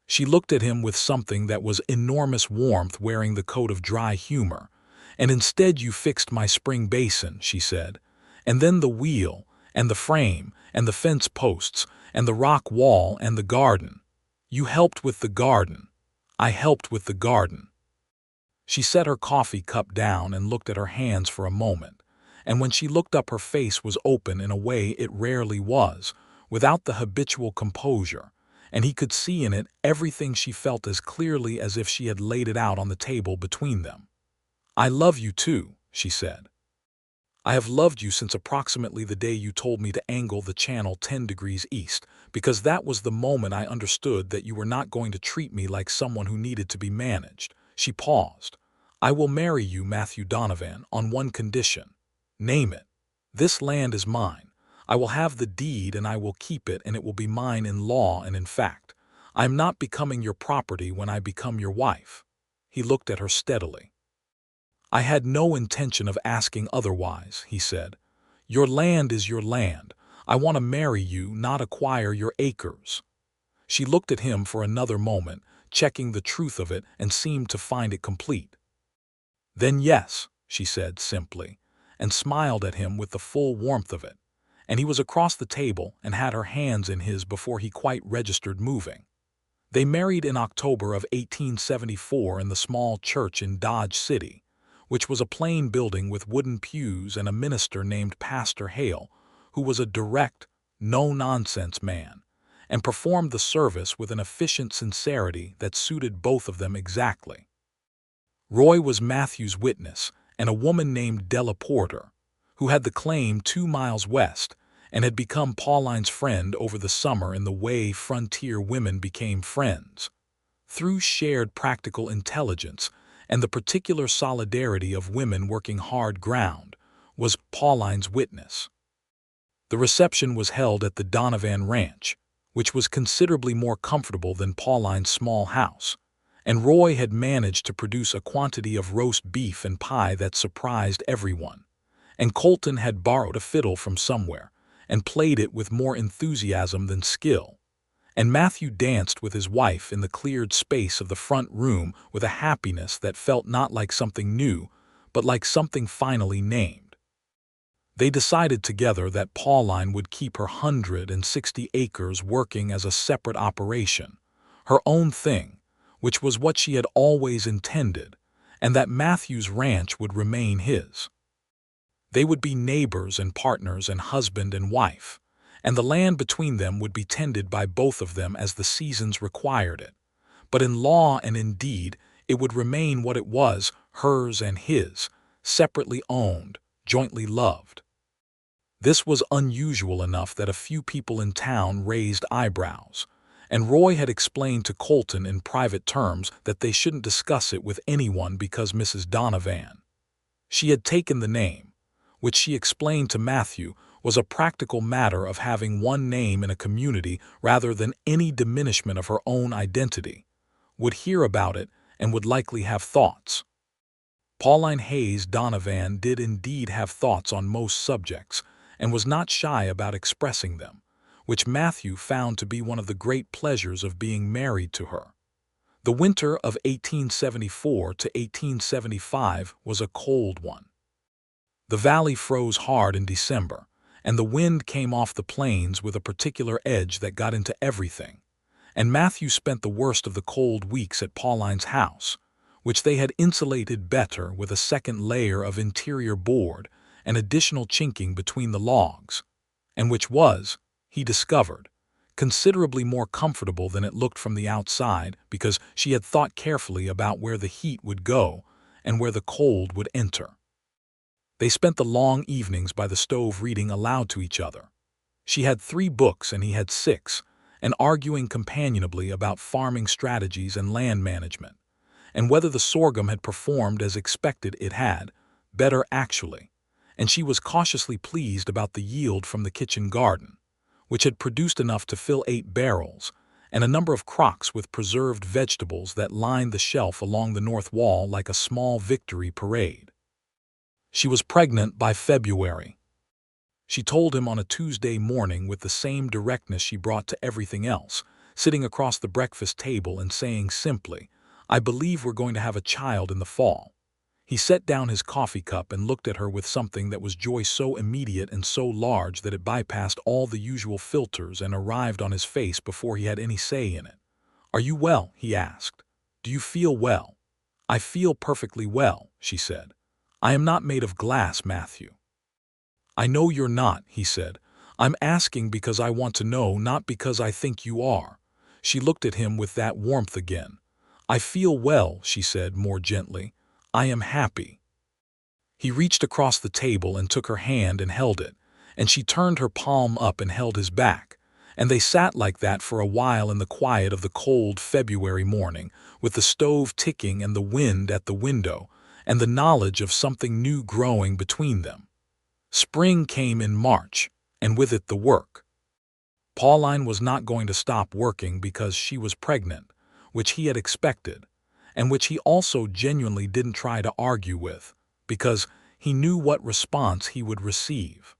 She looked at him with something that was enormous warmth wearing the coat of dry humor. "And instead you fixed my spring basin," she said. "And then the wheel, and the frame, and the fence posts, and the rock wall, and the garden. You helped with the garden. I helped with the garden." She set her coffee cup down and looked at her hands for a moment, and when she looked up her face was open in a way it rarely was, without the habitual composure, and he could see in it everything she felt as clearly as if she had laid it out on the table between them. "I love you too," she said. "I have loved you since approximately the day you told me to angle the channel 10 degrees east, because that was the moment I understood that you were not going to treat me like someone who needed to be managed." She paused. "I will marry you, Matthew Donovan, on one condition." "Name it." "This land is mine. I will have the deed and I will keep it, and it will be mine in law and in fact. I am not becoming your property when I become your wife." He looked at her steadily. "I had no intention of asking otherwise," he said. "Your land is your land. I want to marry you, not acquire your acres." She looked at him for another moment, checking the truth of it, and seemed to find it complete. "Then yes," she said simply, and smiled at him with the full warmth of it. And he was across the table and had her hands in his before he quite registered moving. They married in October of 1874 in the small church in Dodge City, which was a plain building with wooden pews and a minister named Pastor Hale, who was a direct, no-nonsense man, and performed the service with an efficient sincerity that suited both of them exactly. Roy was Matthew's witness, and a woman named Della Porter, who had the claim 2 miles west and had become Pauline's friend over the summer in the way frontier women became friends, through shared practical intelligence and the particular solidarity of women working hard ground, was Pauline's witness. The reception was held at the Donovan Ranch, which was considerably more comfortable than Pauline's small house, and Roy had managed to produce a quantity of roast beef and pie that surprised everyone, and Colton had borrowed a fiddle from somewhere and played it with more enthusiasm than skill, and Matthew danced with his wife in the cleared space of the front room with a happiness that felt not like something new, but like something finally named. They decided together that Pauline would keep her 160 acres working as a separate operation, her own thing, which was what she had always intended, and that Matthew's ranch would remain his. They would be neighbors and partners and husband and wife, and the land between them would be tended by both of them as the seasons required it. But in law and in deed, it would remain what it was, hers and his, separately owned, jointly loved. This was unusual enough that a few people in town raised eyebrows, and Roy had explained to Colton in private terms that they shouldn't discuss it with anyone because Mrs. Donovan. She had taken the name, which she explained to Matthew was a practical matter of having one name in a community rather than any diminishment of her own identity, would hear about it and would likely have thoughts. Pauline Hayes Donovan did indeed have thoughts on most subjects and was not shy about expressing them, which Matthew found to be one of the great pleasures of being married to her. The winter of 1874 to 1875 was a cold one. The valley froze hard in December, and the wind came off the plains with a particular edge that got into everything, and Matthew spent the worst of the cold weeks at Pauline's house, which they had insulated better with a second layer of interior board and additional chinking between the logs, and which was, he discovered, considerably more comfortable than it looked from the outside because she had thought carefully about where the heat would go and where the cold would enter. They spent the long evenings by the stove reading aloud to each other. She had 3 books and he had 6, and arguing companionably about farming strategies and land management, and whether the sorghum had performed as expected. It had, better actually, and she was cautiously pleased about the yield from the kitchen garden, which had produced enough to fill 8 barrels, and a number of crocks with preserved vegetables that lined the shelf along the north wall like a small victory parade. She was pregnant by February. She told him on a Tuesday morning with the same directness she brought to everything else, sitting across the breakfast table and saying simply, "I believe we're going to have a child in the fall." He set down his coffee cup and looked at her with something that was joy so immediate and so large that it bypassed all the usual filters and arrived on his face before he had any say in it. "Are you well?" he asked. "Do you feel well?" "I feel perfectly well," she said. "I am not made of glass, Matthew." "I know you're not," he said. "I'm asking because I want to know, not because I think you are." She looked at him with that warmth again. "I feel well," she said more gently. "I am happy." He reached across the table and took her hand and held it, and she turned her palm up and held his back, and they sat like that for a while in the quiet of the cold February morning, with the stove ticking and the wind at the window, and the knowledge of something new growing between them. Spring came in March, and with it the work. Pauline was not going to stop working because she was pregnant, which he had expected, and which he also genuinely didn't try to argue with, because he knew what response he would receive.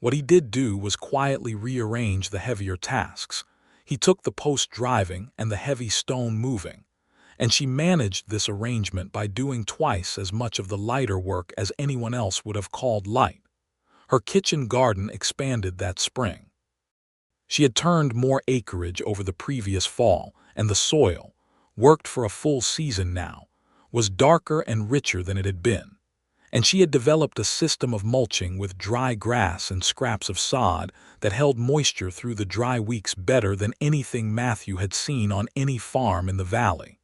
What he did do was quietly rearrange the heavier tasks. He took the post driving and the heavy stone moving, and she managed this arrangement by doing twice as much of the lighter work as anyone else would have called light. Her kitchen garden expanded that spring. She had turned more acreage over the previous fall, and the soil, worked for a full season now, was darker and richer than it had been, and she had developed a system of mulching with dry grass and scraps of sod that held moisture through the dry weeks better than anything Matthew had seen on any farm in the valley.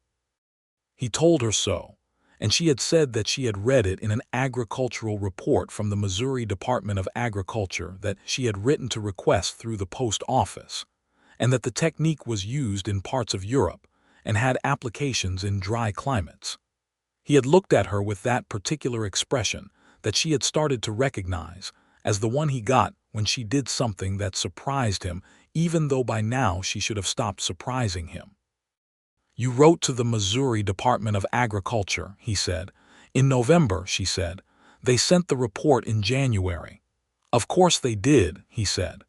He told her so, and she had said that she had read it in an agricultural report from the Missouri Department of Agriculture that she had written to request through the post office, and that the technique was used in parts of Europe and had applications in dry climates. He had looked at her with that particular expression that she had started to recognize as the one he got when she did something that surprised him, even though by now she should have stopped surprising him. "You wrote to the Missouri Department of Agriculture," he said. "In November," she said. "They sent the report in January." "Of course they did," he said.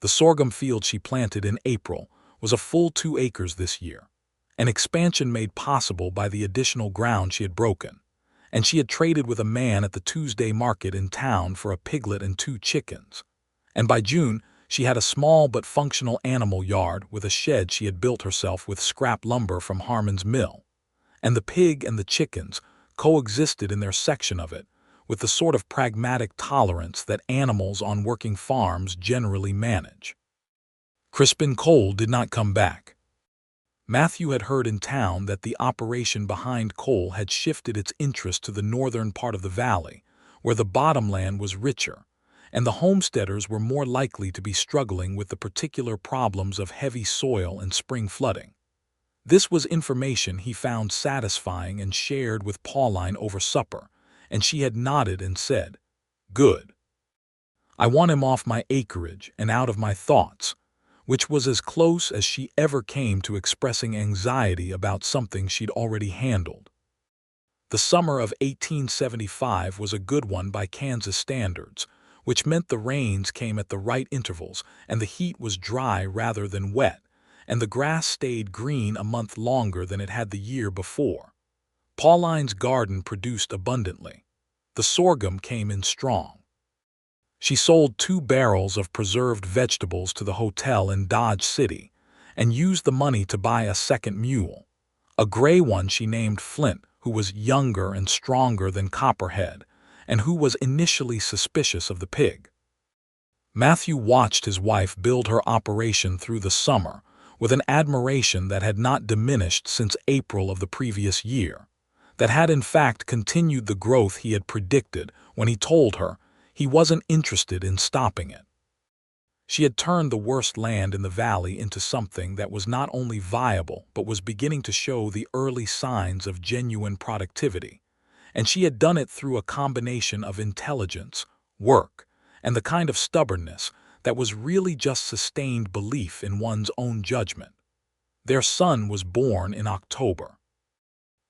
The sorghum field she planted in April was a full 2 acres this year, an expansion made possible by the additional ground she had broken, and she had traded with a man at the Tuesday market in town for a piglet and 2 chickens. And by June, she had a small but functional animal yard with a shed she had built herself with scrap lumber from Harmon's mill, and the pig and the chickens coexisted in their section of it with the sort of pragmatic tolerance that animals on working farms generally manage. Crispin Cole did not come back. Matthew had heard in town that the operation behind Cole had shifted its interest to the northern part of the valley, where the bottomland was richer, and the homesteaders were more likely to be struggling with the particular problems of heavy soil and spring flooding. This was information he found satisfying and shared with Pauline over supper, and she had nodded and said, "Good. I want him off my acreage and out of my thoughts," which was as close as she ever came to expressing anxiety about something she'd already handled. The summer of 1875 was a good one by Kansas standards, which meant the rains came at the right intervals and the heat was dry rather than wet, and the grass stayed green a month longer than it had the year before. Pauline's garden produced abundantly. The sorghum came in strong. She sold 2 barrels of preserved vegetables to the hotel in Dodge City and used the money to buy a second mule, a gray one she named Flint, who was younger and stronger than Copperhead, and who was initially suspicious of the pig. Matthew watched his wife build her operation through the summer with an admiration that had not diminished since April of the previous year, that had in fact continued the growth he had predicted when he told her he wasn't interested in stopping it. She had turned the worst land in the valley into something that was not only viable but was beginning to show the early signs of genuine productivity, and she had done it through a combination of intelligence, work, and the kind of stubbornness that was really just sustained belief in one's own judgment. Their son was born in October.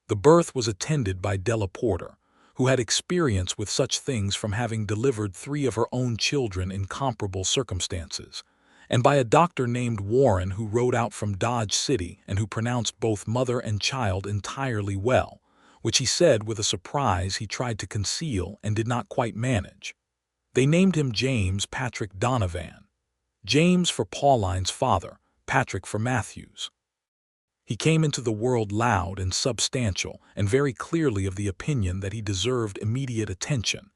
The birth was attended by Della Porter, who had experience with such things from having delivered 3 of her own children in comparable circumstances, and by a doctor named Warren who rode out from Dodge City and who pronounced both mother and child entirely well, which he said with a surprise he tried to conceal and did not quite manage. They named him James Patrick Donovan. James for Pauline's father, Patrick for Matthew's. He came into the world loud and substantial and very clearly of the opinion that he deserved immediate attention,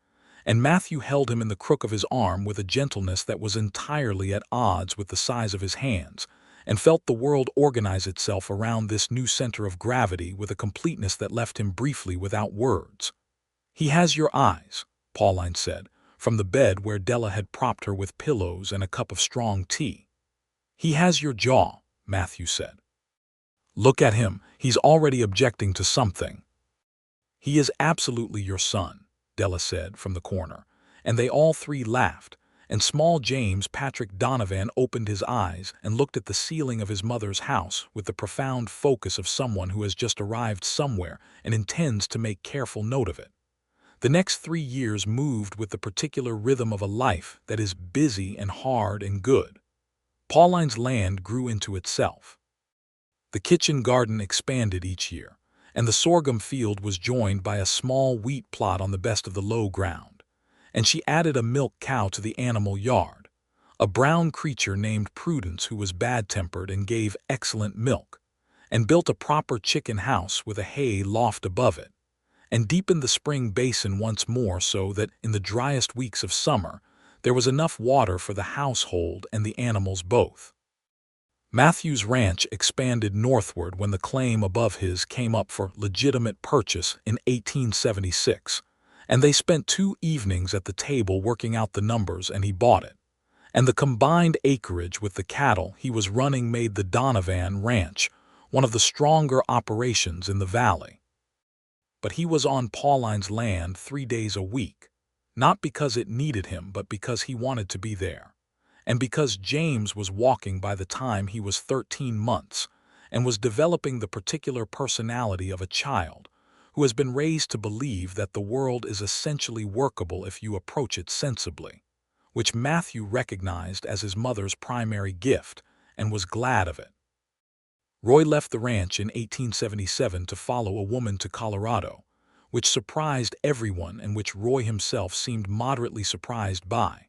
and Matthew held him in the crook of his arm with a gentleness that was entirely at odds with the size of his hands, and felt the world organize itself around this new center of gravity with a completeness that left him briefly without words. "He has your eyes," Pauline said, from the bed where Della had propped her with pillows and a cup of strong tea. "He has your jaw," Matthew said. "Look at him, he's already objecting to something." "He is absolutely your son," Della said from the corner, and they all three laughed, and small James Patrick Donovan opened his eyes and looked at the ceiling of his mother's house with the profound focus of someone who has just arrived somewhere and intends to make careful note of it. The next 3 years moved with the particular rhythm of a life that is busy and hard and good. Pauline's land grew into itself. The kitchen garden expanded each year, and the sorghum field was joined by a small wheat plot on the best of the low ground, and she added a milk cow to the animal yard, a brown creature named Prudence who was bad-tempered and gave excellent milk, and built a proper chicken house with a hay loft above it, and deepened the spring basin once more so that in the driest weeks of summer there was enough water for the household and the animals both. Matthew's ranch expanded northward when the claim above his came up for legitimate purchase in 1876, and they spent 2 evenings at the table working out the numbers, and he bought it. And the combined acreage with the cattle he was running made the Donovan Ranch one of the stronger operations in the valley. But he was on Pauline's land 3 days a week, not because it needed him but because he wanted to be there, and because James was walking by the time he was 13 months and was developing the particular personality of a child who has been raised to believe that the world is essentially workable if you approach it sensibly, which Matthew recognized as his mother's primary gift and was glad of it. Roy left the ranch in 1877 to follow a woman to Colorado, which surprised everyone and which Roy himself seemed moderately surprised by,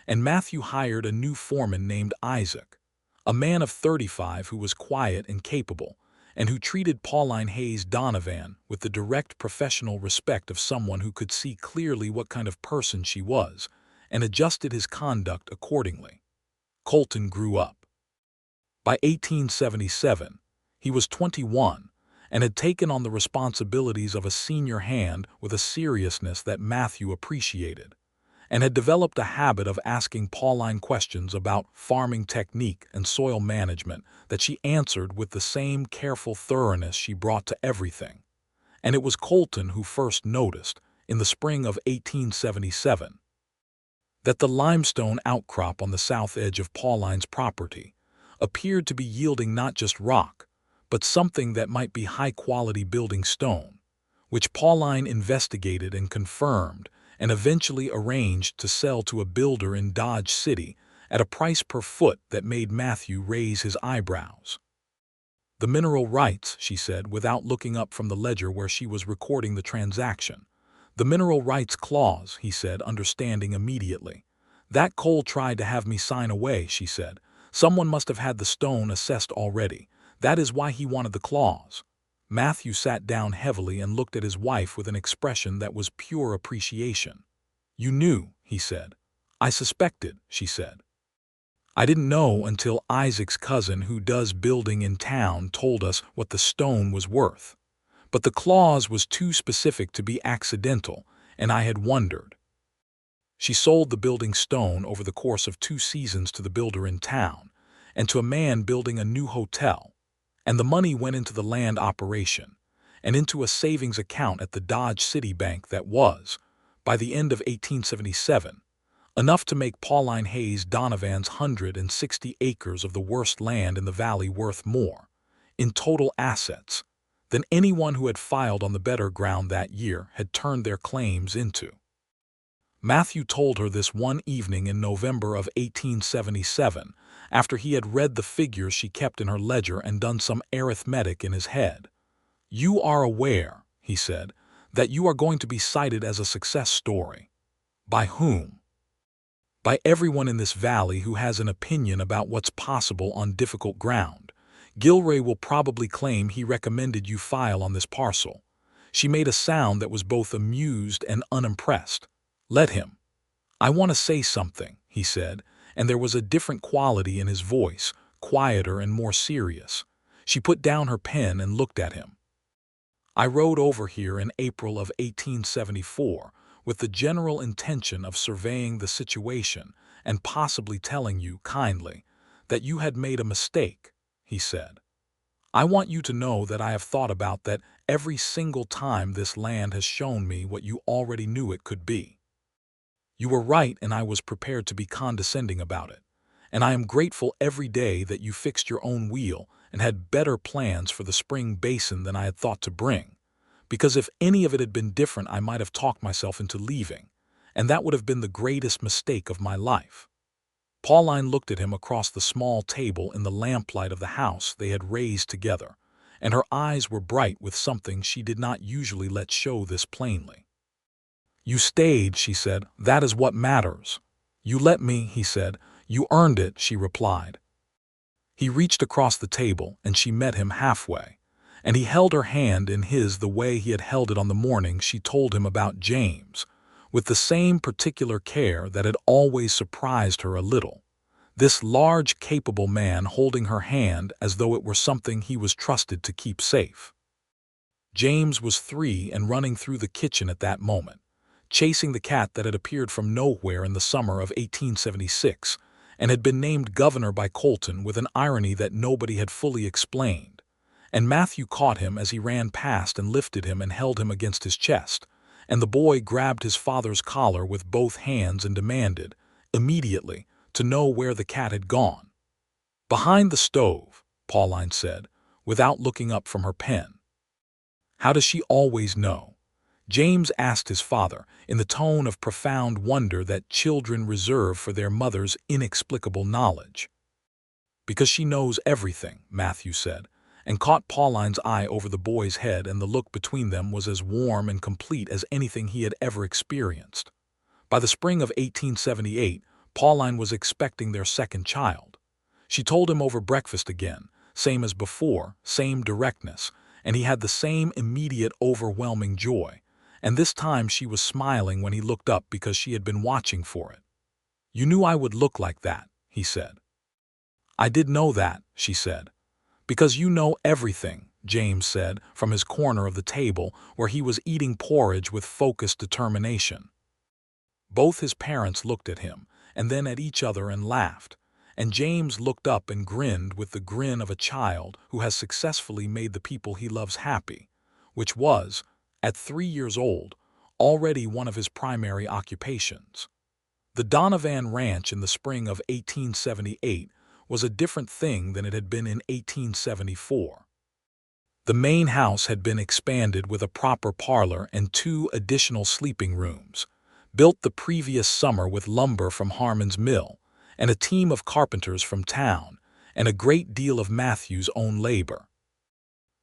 and Matthew hired a new foreman named Isaac, a man of 35 who was quiet and capable, and who treated Pauline Hayes Donovan with the direct professional respect of someone who could see clearly what kind of person she was, and adjusted his conduct accordingly. Colton grew up. By 1877, he was 21 and had taken on the responsibilities of a senior hand with a seriousness that Matthew appreciated, and had developed a habit of asking Pauline questions about farming technique and soil management that she answered with the same careful thoroughness she brought to everything. And it was Colton who first noticed, in the spring of 1877, that the limestone outcrop on the south edge of Pauline's property appeared to be yielding not just rock, but something that might be high-quality building stone, which Pauline investigated and confirmed and eventually arranged to sell to a builder in Dodge City at a price per foot that made Matthew raise his eyebrows. "The mineral rights," she said, without looking up from the ledger where she was recording the transaction. "The mineral rights clause," he said, understanding immediately. "That Cole tried to have me sign away," she said. "Someone must have had the stone assessed already. That is why he wanted the clause." Matthew sat down heavily and looked at his wife with an expression that was pure appreciation. "You knew," he said. "I suspected," she said. "I didn't know until Isaac's cousin who does building in town told us what the stone was worth. But the clause was too specific to be accidental, and I had wondered." She sold the building stone over the course of 2 seasons to the builder in town and to a man building a new hotel, and the money went into the land operation and into a savings account at the Dodge City Bank that was, by the end of 1877, enough to make Pauline Hayes Donovan's 160 acres of the worst land in the valley worth more, in total assets, than anyone who had filed on the better ground that year had turned their claims into. Matthew told her this one evening in November of 1877, after he had read the figures she kept in her ledger and done some arithmetic in his head. "You are aware," he said, "that you are going to be cited as a success story." "By whom?" "By everyone in this valley who has an opinion about what's possible on difficult ground. Gilray will probably claim he recommended you file on this parcel." She made a sound that was both amused and unimpressed. "Let him." "I want to say something," he said, and there was a different quality in his voice, quieter and more serious. She put down her pen and looked at him. "I rode over here in April of 1874 with the general intention of surveying the situation and possibly telling you, kindly, that you had made a mistake," he said. "I want you to know that I have thought about that every single time this land has shown me what you already knew it could be. You were right, and I was prepared to be condescending about it. And I am grateful every day that you fixed your own wheel and had better plans for the spring basin than I had thought to bring. Because if any of it had been different, I might have talked myself into leaving, and that would have been the greatest mistake of my life." Pauline looked at him across the small table in the lamplight of the house they had raised together, and her eyes were bright with something she did not usually let show this plainly. "You stayed," she said. "That is what matters." "You let me," he said. "You earned it," she replied. He reached across the table, and she met him halfway, and he held her hand in his the way he had held it on the morning she told him about James, with the same particular care that had always surprised her a little. This large, capable man holding her hand as though it were something he was trusted to keep safe. James was 3 and running through the kitchen at that moment, chasing the cat that had appeared from nowhere in the summer of 1876 and had been named governor by Colton with an irony that nobody had fully explained. And Matthew caught him as he ran past and lifted him and held him against his chest, and the boy grabbed his father's collar with both hands and demanded, immediately, to know where the cat had gone. "Behind the stove," Pauline said, without looking up from her pen. "How does she always know?" James asked his father, in the tone of profound wonder that children reserve for their mother's inexplicable knowledge. "Because she knows everything," Matthew said, and caught Pauline's eye over the boy's head, and the look between them was as warm and complete as anything he had ever experienced. By the spring of 1878, Pauline was expecting their second child. She told him over breakfast again, same as before, same directness, and he had the same immediate overwhelming joy, and this time she was smiling when he looked up because she had been watching for it. "You knew I would look like that," he said. "I did know that," she said. "Because you know everything," James said from his corner of the table where he was eating porridge with focused determination. Both his parents looked at him and then at each other and laughed, and James looked up and grinned with the grin of a child who has successfully made the people he loves happy, which was, at 3 years old, already one of his primary occupations. The Donovan Ranch in the spring of 1878 was a different thing than it had been in 1874. The main house had been expanded with a proper parlor and 2 additional sleeping rooms, built the previous summer with lumber from Harmon's mill, and a team of carpenters from town, and a great deal of Matthew's own labor.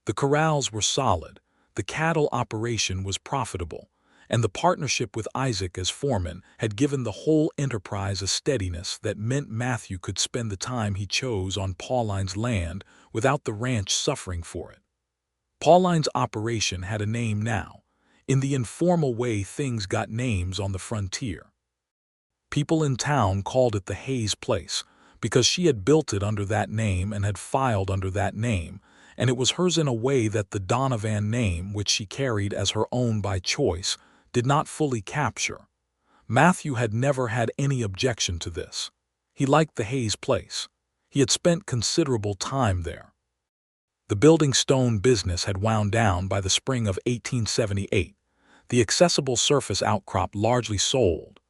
The corrals were solid, the cattle operation was profitable, and the partnership with Isaac as foreman had given the whole enterprise a steadiness that meant Matthew could spend the time he chose on Pauline's land without the ranch suffering for it. Pauline's operation had a name now, in the informal way things got names on the frontier. People in town called it the Hayes place because she had built it under that name and had filed under that name, and it was hers in a way that the Donovan name, which she carried as her own by choice, did not fully capture. Matthew had never had any objection to this. He liked the Hayes place. He had spent considerable time there. The building stone business had wound down by the spring of 1878, the accessible surface outcrop largely sold,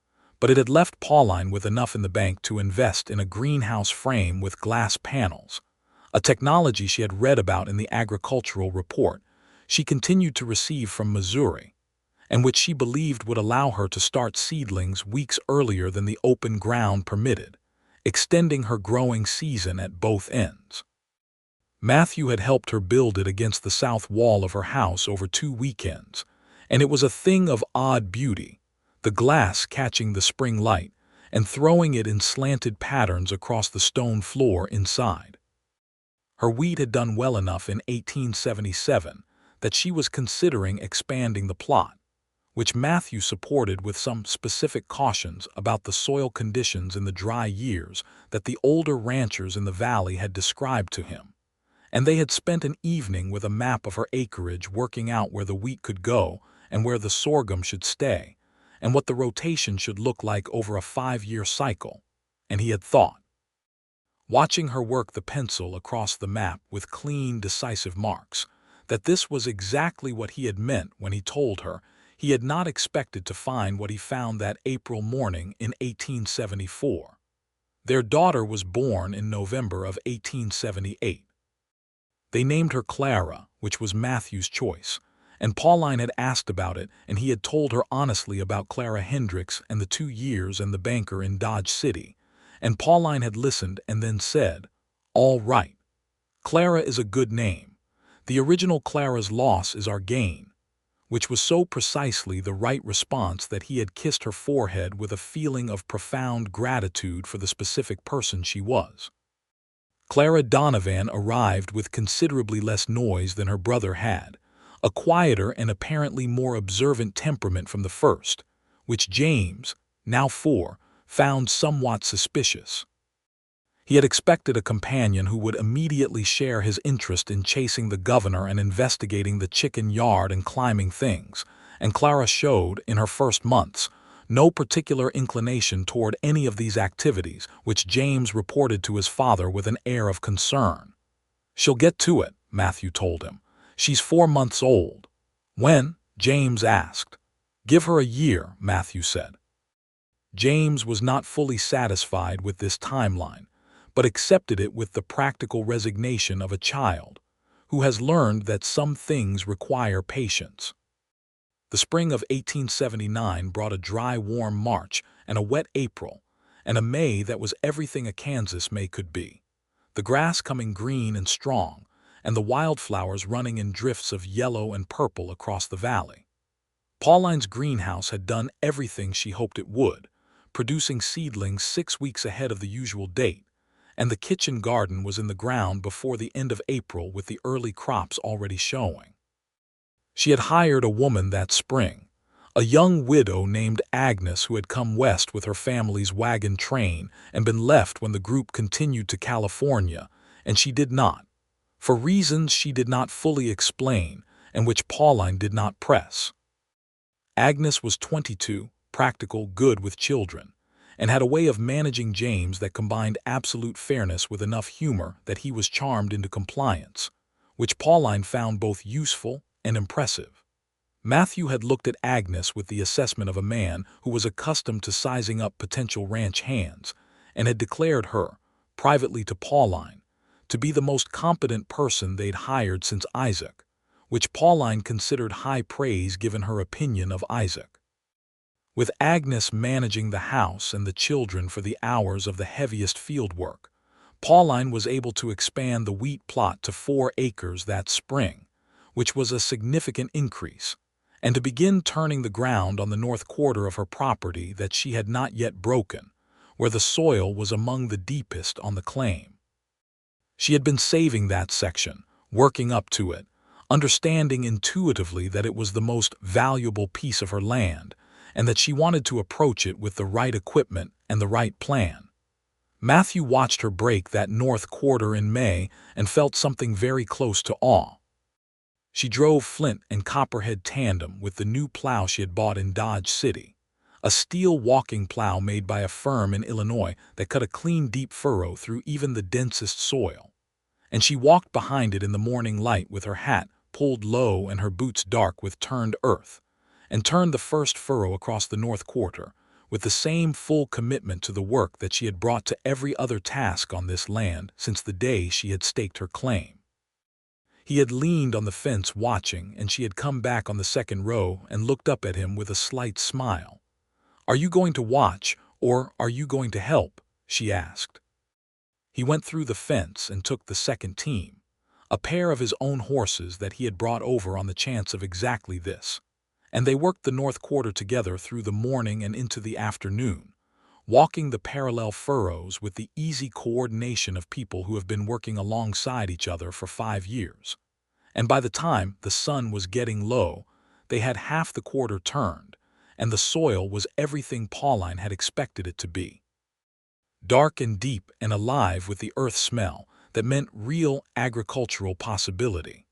but it had left Pauline with enough in the bank to invest in a greenhouse frame with glass panels, a technology she had read about in the agricultural report she continued to receive from Missouri, and which she believed would allow her to start seedlings weeks earlier than the open ground permitted, extending her growing season at both ends. Matthew had helped her build it against the south wall of her house over 2 weekends, and it was a thing of odd beauty, the glass catching the spring light and throwing it in slanted patterns across the stone floor inside. Her wheat had done well enough in 1877 that she was considering expanding the plot, which Matthew supported with some specific cautions about the soil conditions in the dry years that the older ranchers in the valley had described to him, and they had spent an evening with a map of her acreage working out where the wheat could go and where the sorghum should stay, and what the rotation should look like over a 5-year cycle, and he had thought, watching her work the pencil across the map with clean, decisive marks, that this was exactly what he had meant when he told her he had not expected to find what he found that April morning in 1874. Their daughter was born in November of 1878. They named her Clara, which was Matthew's choice, and Pauline had asked about it, and he had told her honestly about Clara Hendricks and the 2 years and the banker in Dodge City, and Pauline had listened and then said, "All right. Clara is a good name. The original Clara's loss is our gain," which was so precisely the right response that he had kissed her forehead with a feeling of profound gratitude for the specific person she was. Clara Donovan arrived with considerably less noise than her brother had, a quieter and apparently more observant temperament from the first, which James, now 4, found somewhat suspicious. He had expected a companion who would immediately share his interest in chasing the governor and investigating the chicken yard and climbing things, and Clara showed, in her first months, no particular inclination toward any of these activities, which James reported to his father with an air of concern. "She'll get to it," Matthew told him. "She's 4 months old." "When?" James asked. "Give her a year," Matthew said. James was not fully satisfied with this timeline, but accepted it with the practical resignation of a child who has learned that some things require patience. The spring of 1879 brought a dry, warm March and a wet April, and a May that was everything a Kansas May could be, the grass coming green and strong, and the wildflowers running in drifts of yellow and purple across the valley. Pauline's greenhouse had done everything she hoped it would, producing seedlings 6 weeks ahead of the usual date, and the kitchen garden was in the ground before the end of April with the early crops already showing. She had hired a woman that spring, a young widow named Agnes who had come west with her family's wagon train and been left when the group continued to California, and she did not, for reasons she did not fully explain and which Pauline did not press. Agnes was 22, practical, good with children, and had a way of managing James that combined absolute fairness with enough humor that he was charmed into compliance, which Pauline found both useful and impressive. Matthew had looked at Agnes with the assessment of a man who was accustomed to sizing up potential ranch hands, and had declared her, privately to Pauline, to be the most competent person they'd hired since Isaac, which Pauline considered high praise given her opinion of Isaac. With Agnes managing the house and the children for the hours of the heaviest field work, Pauline was able to expand the wheat plot to 4 acres that spring, which was a significant increase, and to begin turning the ground on the north quarter of her property that she had not yet broken, where the soil was among the deepest on the claim. She had been saving that section, working up to it, understanding intuitively that it was the most valuable piece of her land, and that she wanted to approach it with the right equipment and the right plan. Matthew watched her break that north quarter in May and felt something very close to awe. She drove Flint and Copperhead tandem with the new plow she had bought in Dodge City, a steel walking plow made by a firm in Illinois that cut a clean, deep furrow through even the densest soil, and she walked behind it in the morning light with her hat pulled low and her boots dark with turned earth, and turned the first furrow across the north quarter with the same full commitment to the work that she had brought to every other task on this land since the day she had staked her claim. He had leaned on the fence watching, and she had come back on the second row and looked up at him with a slight smile. "Are you going to watch, or are you going to help?" she asked. He went through the fence and took the second team, a pair of his own horses that he had brought over on the chance of exactly this. And they worked the north quarter together through the morning and into the afternoon, walking the parallel furrows with the easy coordination of people who have been working alongside each other for 5 years. And by the time the sun was getting low, they had half the quarter turned, and the soil was everything Pauline had expected it to be. Dark and deep and alive with the earth smell that meant real agricultural possibility.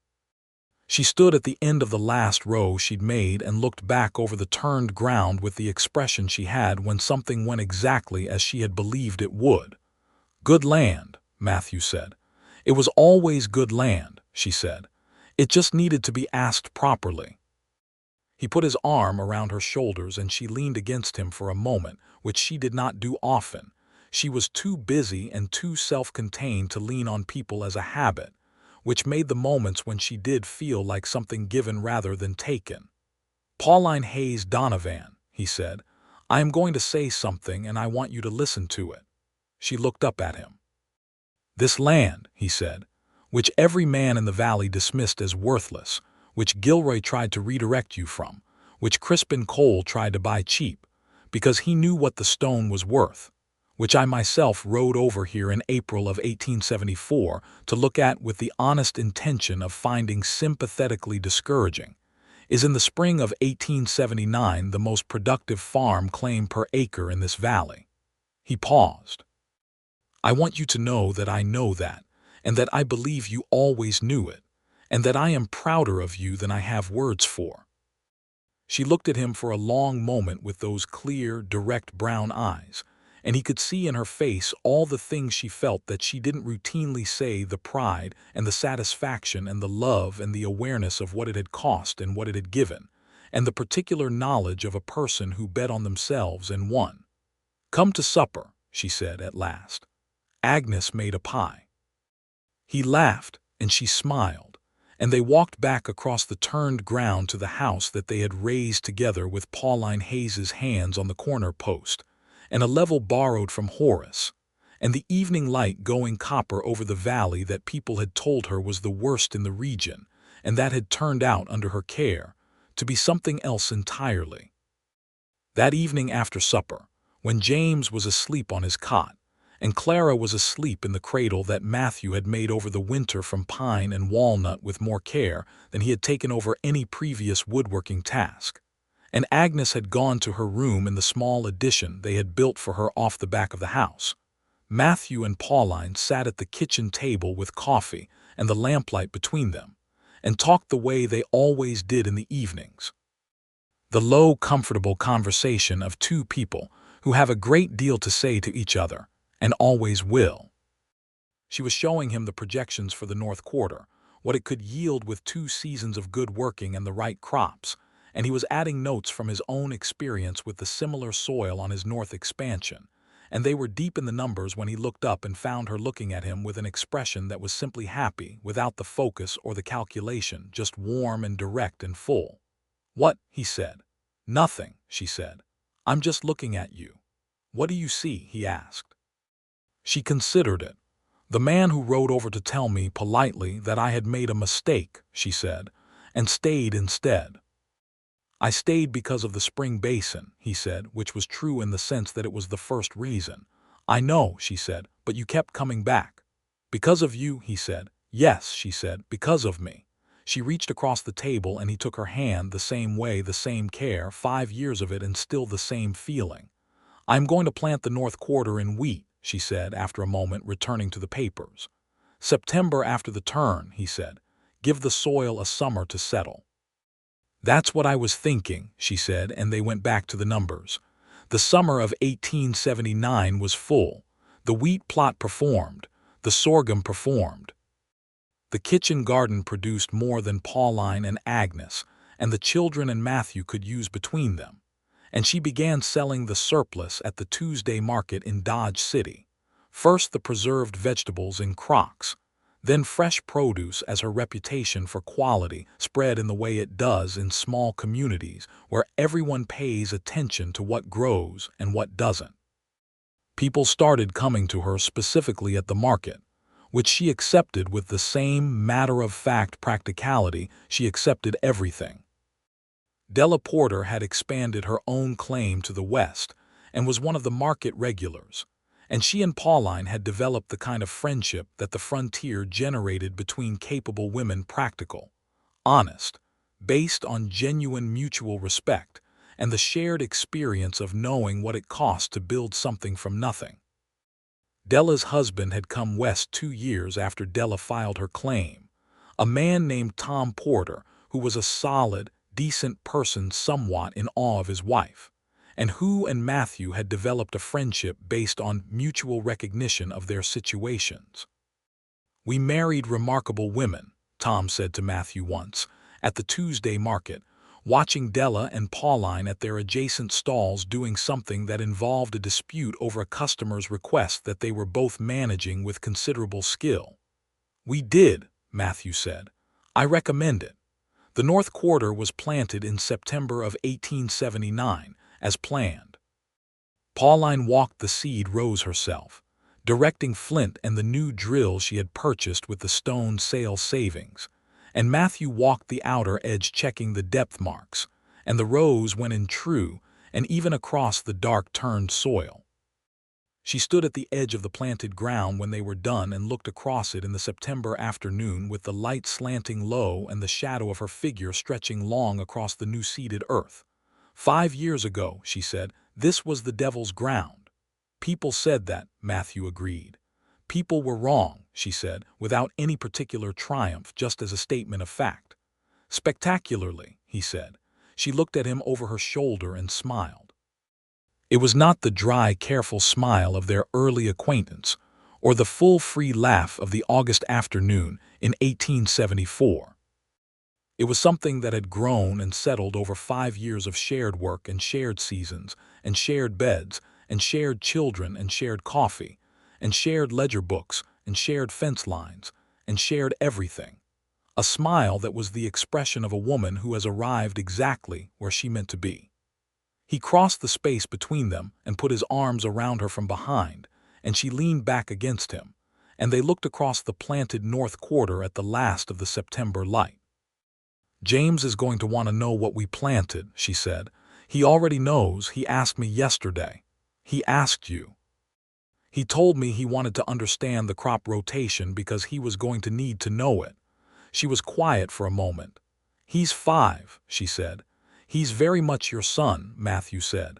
She stood at the end of the last row she'd made and looked back over the turned ground with the expression she had when something went exactly as she had believed it would. "Good land," Matthew said. "It was always good land," she said. "It just needed to be asked properly." He put his arm around her shoulders and she leaned against him for a moment, which she did not do often. She was too busy and too self-contained to lean on people as a habit, which made the moments when she did feel like something given rather than taken. "Pauline Hayes Donovan," he said, "I am going to say something and I want you to listen to it." She looked up at him. "This land," he said, "which every man in the valley dismissed as worthless, which Gilroy tried to redirect you from, which Crispin Cole tried to buy cheap, because he knew what the stone was worth, which I myself rode over here in April of 1874 to look at with the honest intention of finding sympathetically discouraging, is in the spring of 1879 the most productive farm claim per acre in this valley." He paused. "I want you to know that I know that, and that I believe you always knew it, and that I am prouder of you than I have words for." She looked at him for a long moment with those clear, direct brown eyes, and he could see in her face all the things she felt that she didn't routinely say, the pride and the satisfaction and the love and the awareness of what it had cost and what it had given, and the particular knowledge of a person who bet on themselves and won. "Come to supper," she said at last. "Agnes made a pie." He laughed, and she smiled, and they walked back across the turned ground to the house that they had raised together with Pauline Hayes's hands on the corner post, and a level borrowed from Horace, and the evening light going copper over the valley that people had told her was the worst in the region, and that had turned out under her care to be something else entirely. That evening after supper, when James was asleep on his cot, and Clara was asleep in the cradle that Matthew had made over the winter from pine and walnut with more care than he had taken over any previous woodworking task, and Agnes had gone to her room in the small addition they had built for her off the back of the house, Matthew and Pauline sat at the kitchen table with coffee and the lamplight between them, and talked the way they always did in the evenings. The low, comfortable conversation of two people who have a great deal to say to each other, and always will. She was showing him the projections for the North Quarter, what it could yield with 2 seasons of good working and the right crops, and he was adding notes from his own experience with the similar soil on his north expansion, and they were deep in the numbers when he looked up and found her looking at him with an expression that was simply happy, without the focus or the calculation, just warm and direct and full. "What?" he said. "Nothing," she said. "I'm just looking at you." "What do you see?" he asked. She considered it. "The man who rode over to tell me politely that I had made a mistake," she said, "and stayed instead." "I stayed because of the spring basin," he said, which was true in the sense that it was the first reason. "I know," she said, "but you kept coming back." "Because of you," he said. "Yes," she said, "because of me." She reached across the table and he took her hand the same way, the same care, 5 years of it and still the same feeling. "I am going to plant the North Quarter in wheat," she said after a moment, returning to the papers. "September after the turn," he said. "Give the soil a summer to settle." "That's what I was thinking," she said, and they went back to the numbers. The summer of 1879 was full. The wheat plot performed. The sorghum performed. The kitchen garden produced more than Pauline and Agnes and the children and Matthew could use between them, and she began selling the surplus at the Tuesday market in Dodge City. First the preserved vegetables in crocks, then fresh produce, as her reputation for quality spread in the way it does in small communities where everyone pays attention to what grows and what doesn't. People started coming to her specifically at the market, which she accepted with the same matter-of-fact practicality she accepted everything. Della Porter had expanded her own claim to the West and was one of the market regulars, and she and Pauline had developed the kind of friendship that the frontier generated between capable women, practical, honest, based on genuine mutual respect and the shared experience of knowing what it cost to build something from nothing. Della's husband had come west 2 years after Della filed her claim, a man named Tom Porter who was a solid, decent person somewhat in awe of his wife, and who and Matthew had developed a friendship based on mutual recognition of their situations. "We married remarkable women," Tom said to Matthew once, at the Tuesday market, watching Della and Pauline at their adjacent stalls doing something that involved a dispute over a customer's request that they were both managing with considerable skill. "We did," Matthew said. "I recommend it. The North Quarter was planted in September of 1879, as planned." Pauline walked the seed rows herself, directing Flint and the new drill she had purchased with the stone sale savings, and Matthew walked the outer edge checking the depth marks, and the rows went in true and even across the dark-turned soil. She stood at the edge of the planted ground when they were done and looked across it in the September afternoon with the light slanting low and the shadow of her figure stretching long across the new-seeded earth. "5 years ago," she said, "this was the devil's ground." "People said that," Matthew agreed. "People were wrong," she said, without any particular triumph, just as a statement of fact. "Spectacularly," he said. She looked at him over her shoulder and smiled. It was not the dry, careful smile of their early acquaintance, or the full, free laugh of the August afternoon in 1874. It was something that had grown and settled over 5 years of shared work and shared seasons, and shared beds, and shared children, and shared coffee, and shared ledger books, and shared fence lines, and shared everything. A smile that was the expression of a woman who has arrived exactly where she meant to be. He crossed the space between them and put his arms around her from behind, and she leaned back against him, and they looked across the planted North Quarter at the last of the September light. "James is going to want to know what we planted," she said. "He already knows. He asked me yesterday." "He asked you?" "He told me he wanted to understand the crop rotation because he was going to need to know it." She was quiet for a moment. "He's 5, she said. "He's very much your son," Matthew said.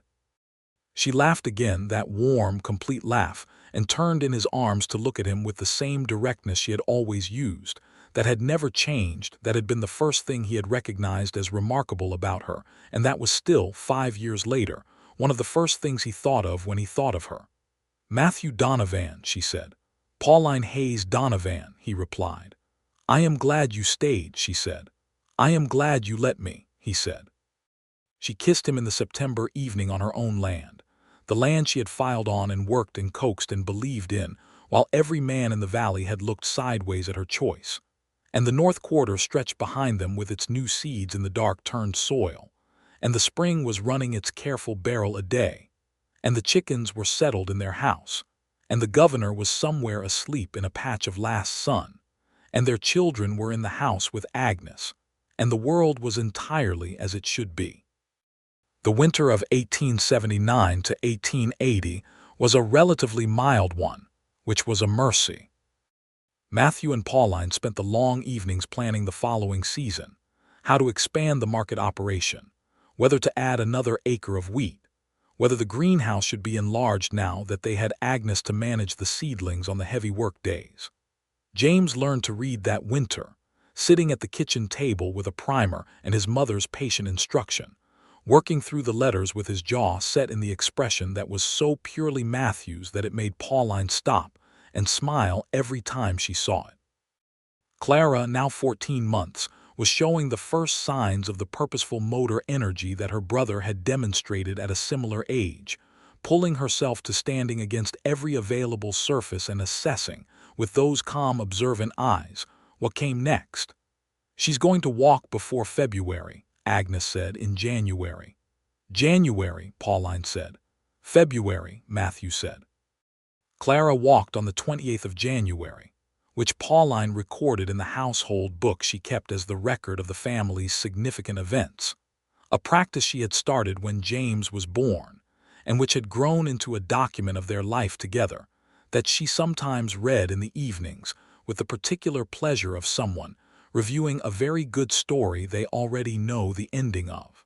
She laughed again, that warm, complete laugh, and turned in his arms to look at him with the same directness she had always used, that had never changed, that had been the first thing he had recognized as remarkable about her, and that was still, 5 years later, one of the first things he thought of when he thought of her. "Matthew Donovan," she said. "Pauline Hayes Donovan," he replied. "I am glad you stayed," she said. "I am glad you let me," he said. She kissed him in the September evening on her own land, the land she had filed on and worked and coaxed and believed in, while every man in the valley had looked sideways at her choice. And the North Quarter stretched behind them with its new seeds in the dark-turned soil, and the spring was running its careful barrel a day, and the chickens were settled in their house, and the governor was somewhere asleep in a patch of last sun, and their children were in the house with Agnes, and the world was entirely as it should be. The winter of 1879 to 1880 was a relatively mild one, which was a mercy. Matthew and Pauline spent the long evenings planning the following season, how to expand the market operation, whether to add another acre of wheat, whether the greenhouse should be enlarged now that they had Agnes to manage the seedlings on the heavy work days. James learned to read that winter, sitting at the kitchen table with a primer and his mother's patient instruction, working through the letters with his jaw set in the expression that was so purely Matthew's that it made Pauline stop and smile every time she saw it. Clara, now 14 months, was showing the first signs of the purposeful motor energy that her brother had demonstrated at a similar age, pulling herself to standing against every available surface and assessing, with those calm, observant eyes, what came next. "She's going to walk before February," Agnes said in January. "January," Pauline said. "February," Matthew said. Clara walked on the 28th of January, which Pauline recorded in the household book she kept as the record of the family's significant events, a practice she had started when James was born, and which had grown into a document of their life together that she sometimes read in the evenings with the particular pleasure of someone reviewing a very good story they already know the ending of.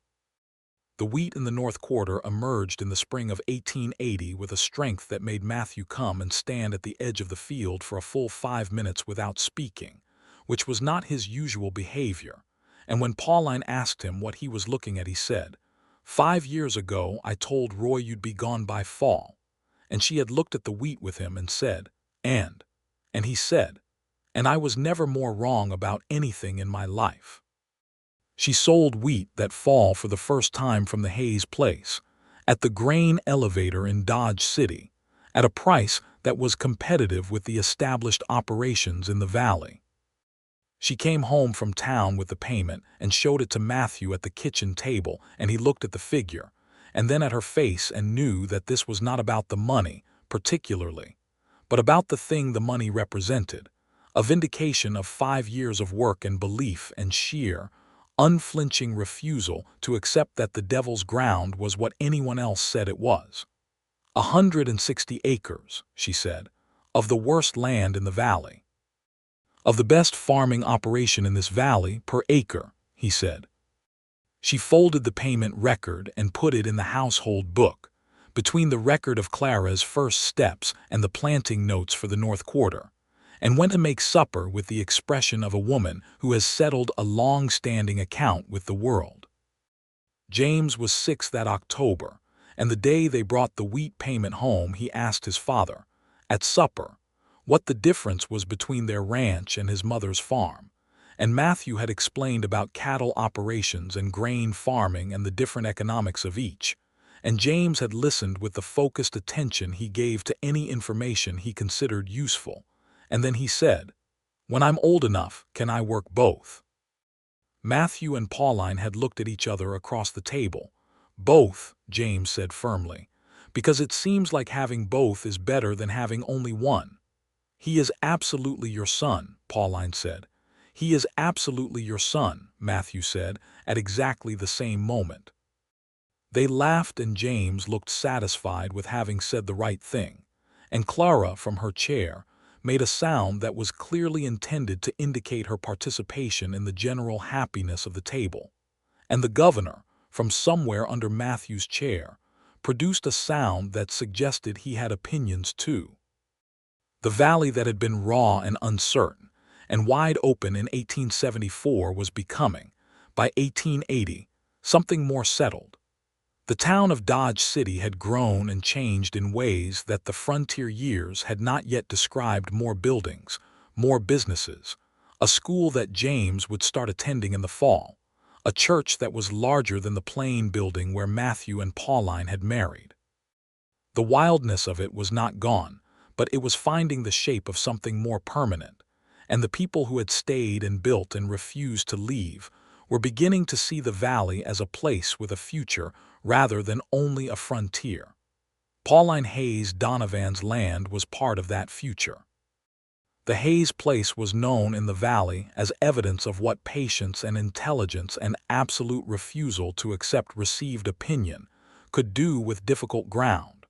The wheat in the North Quarter emerged in the spring of 1880 with a strength that made Matthew come and stand at the edge of the field for a full 5 minutes without speaking, which was not his usual behavior, and when Pauline asked him what he was looking at, he said, "5 years ago I told Roy you'd be gone by fall," and she had looked at the wheat with him and said, and he said, "And I was never more wrong about anything in my life." She sold wheat that fall for the first time from the Hayes place, at the grain elevator in Dodge City, at a price that was competitive with the established operations in the valley. She came home from town with the payment and showed it to Matthew at the kitchen table, and he looked at the figure, and then at her face, and knew that this was not about the money, particularly, but about the thing the money represented, a vindication of 5 years of work and belief and sheer, unflinching refusal to accept that the devil's ground was what anyone else said it was. 160 acres, she said, of the worst land in the valley. Of the best farming operation in this valley per acre, he said. She folded the payment record and put it in the household book, between the record of Clara's first steps and the planting notes for the North Quarter, and went to make supper with the expression of a woman who has settled a long-standing account with the world. James was 6 that October, and the day they brought the wheat payment home he asked his father, at supper, what the difference was between their ranch and his mother's farm, and Matthew had explained about cattle operations and grain farming and the different economics of each, and James had listened with the focused attention he gave to any information he considered useful. And then he said, "When I'm old enough, can I work both?" Matthew and Pauline had looked at each other across the table. "Both," James said firmly, "because it seems like having both is better than having only one." "He is absolutely your son," Pauline said. "He is absolutely your son," Matthew said, at exactly the same moment. They laughed, and James looked satisfied with having said the right thing, and Clara, from her chair, made a sound that was clearly intended to indicate her participation in the general happiness of the table, and the governor, from somewhere under Matthew's chair, produced a sound that suggested he had opinions too. The valley that had been raw and uncertain and wide open in 1874 was becoming, by 1880, something more settled. The town of Dodge City had grown and changed in ways that the frontier years had not yet described: more buildings, more businesses, a school that James would start attending in the fall, a church that was larger than the plain building where Matthew and Pauline had married. The wildness of it was not gone, but it was finding the shape of something more permanent, and the people who had stayed and built and refused to leave were beginning to see the valley as a place with a future rather than only a frontier. Pauline Hayes Donovan's land was part of that future. The Hayes place was known in the valley as evidence of what patience and intelligence and absolute refusal to accept received opinion could do with difficult ground.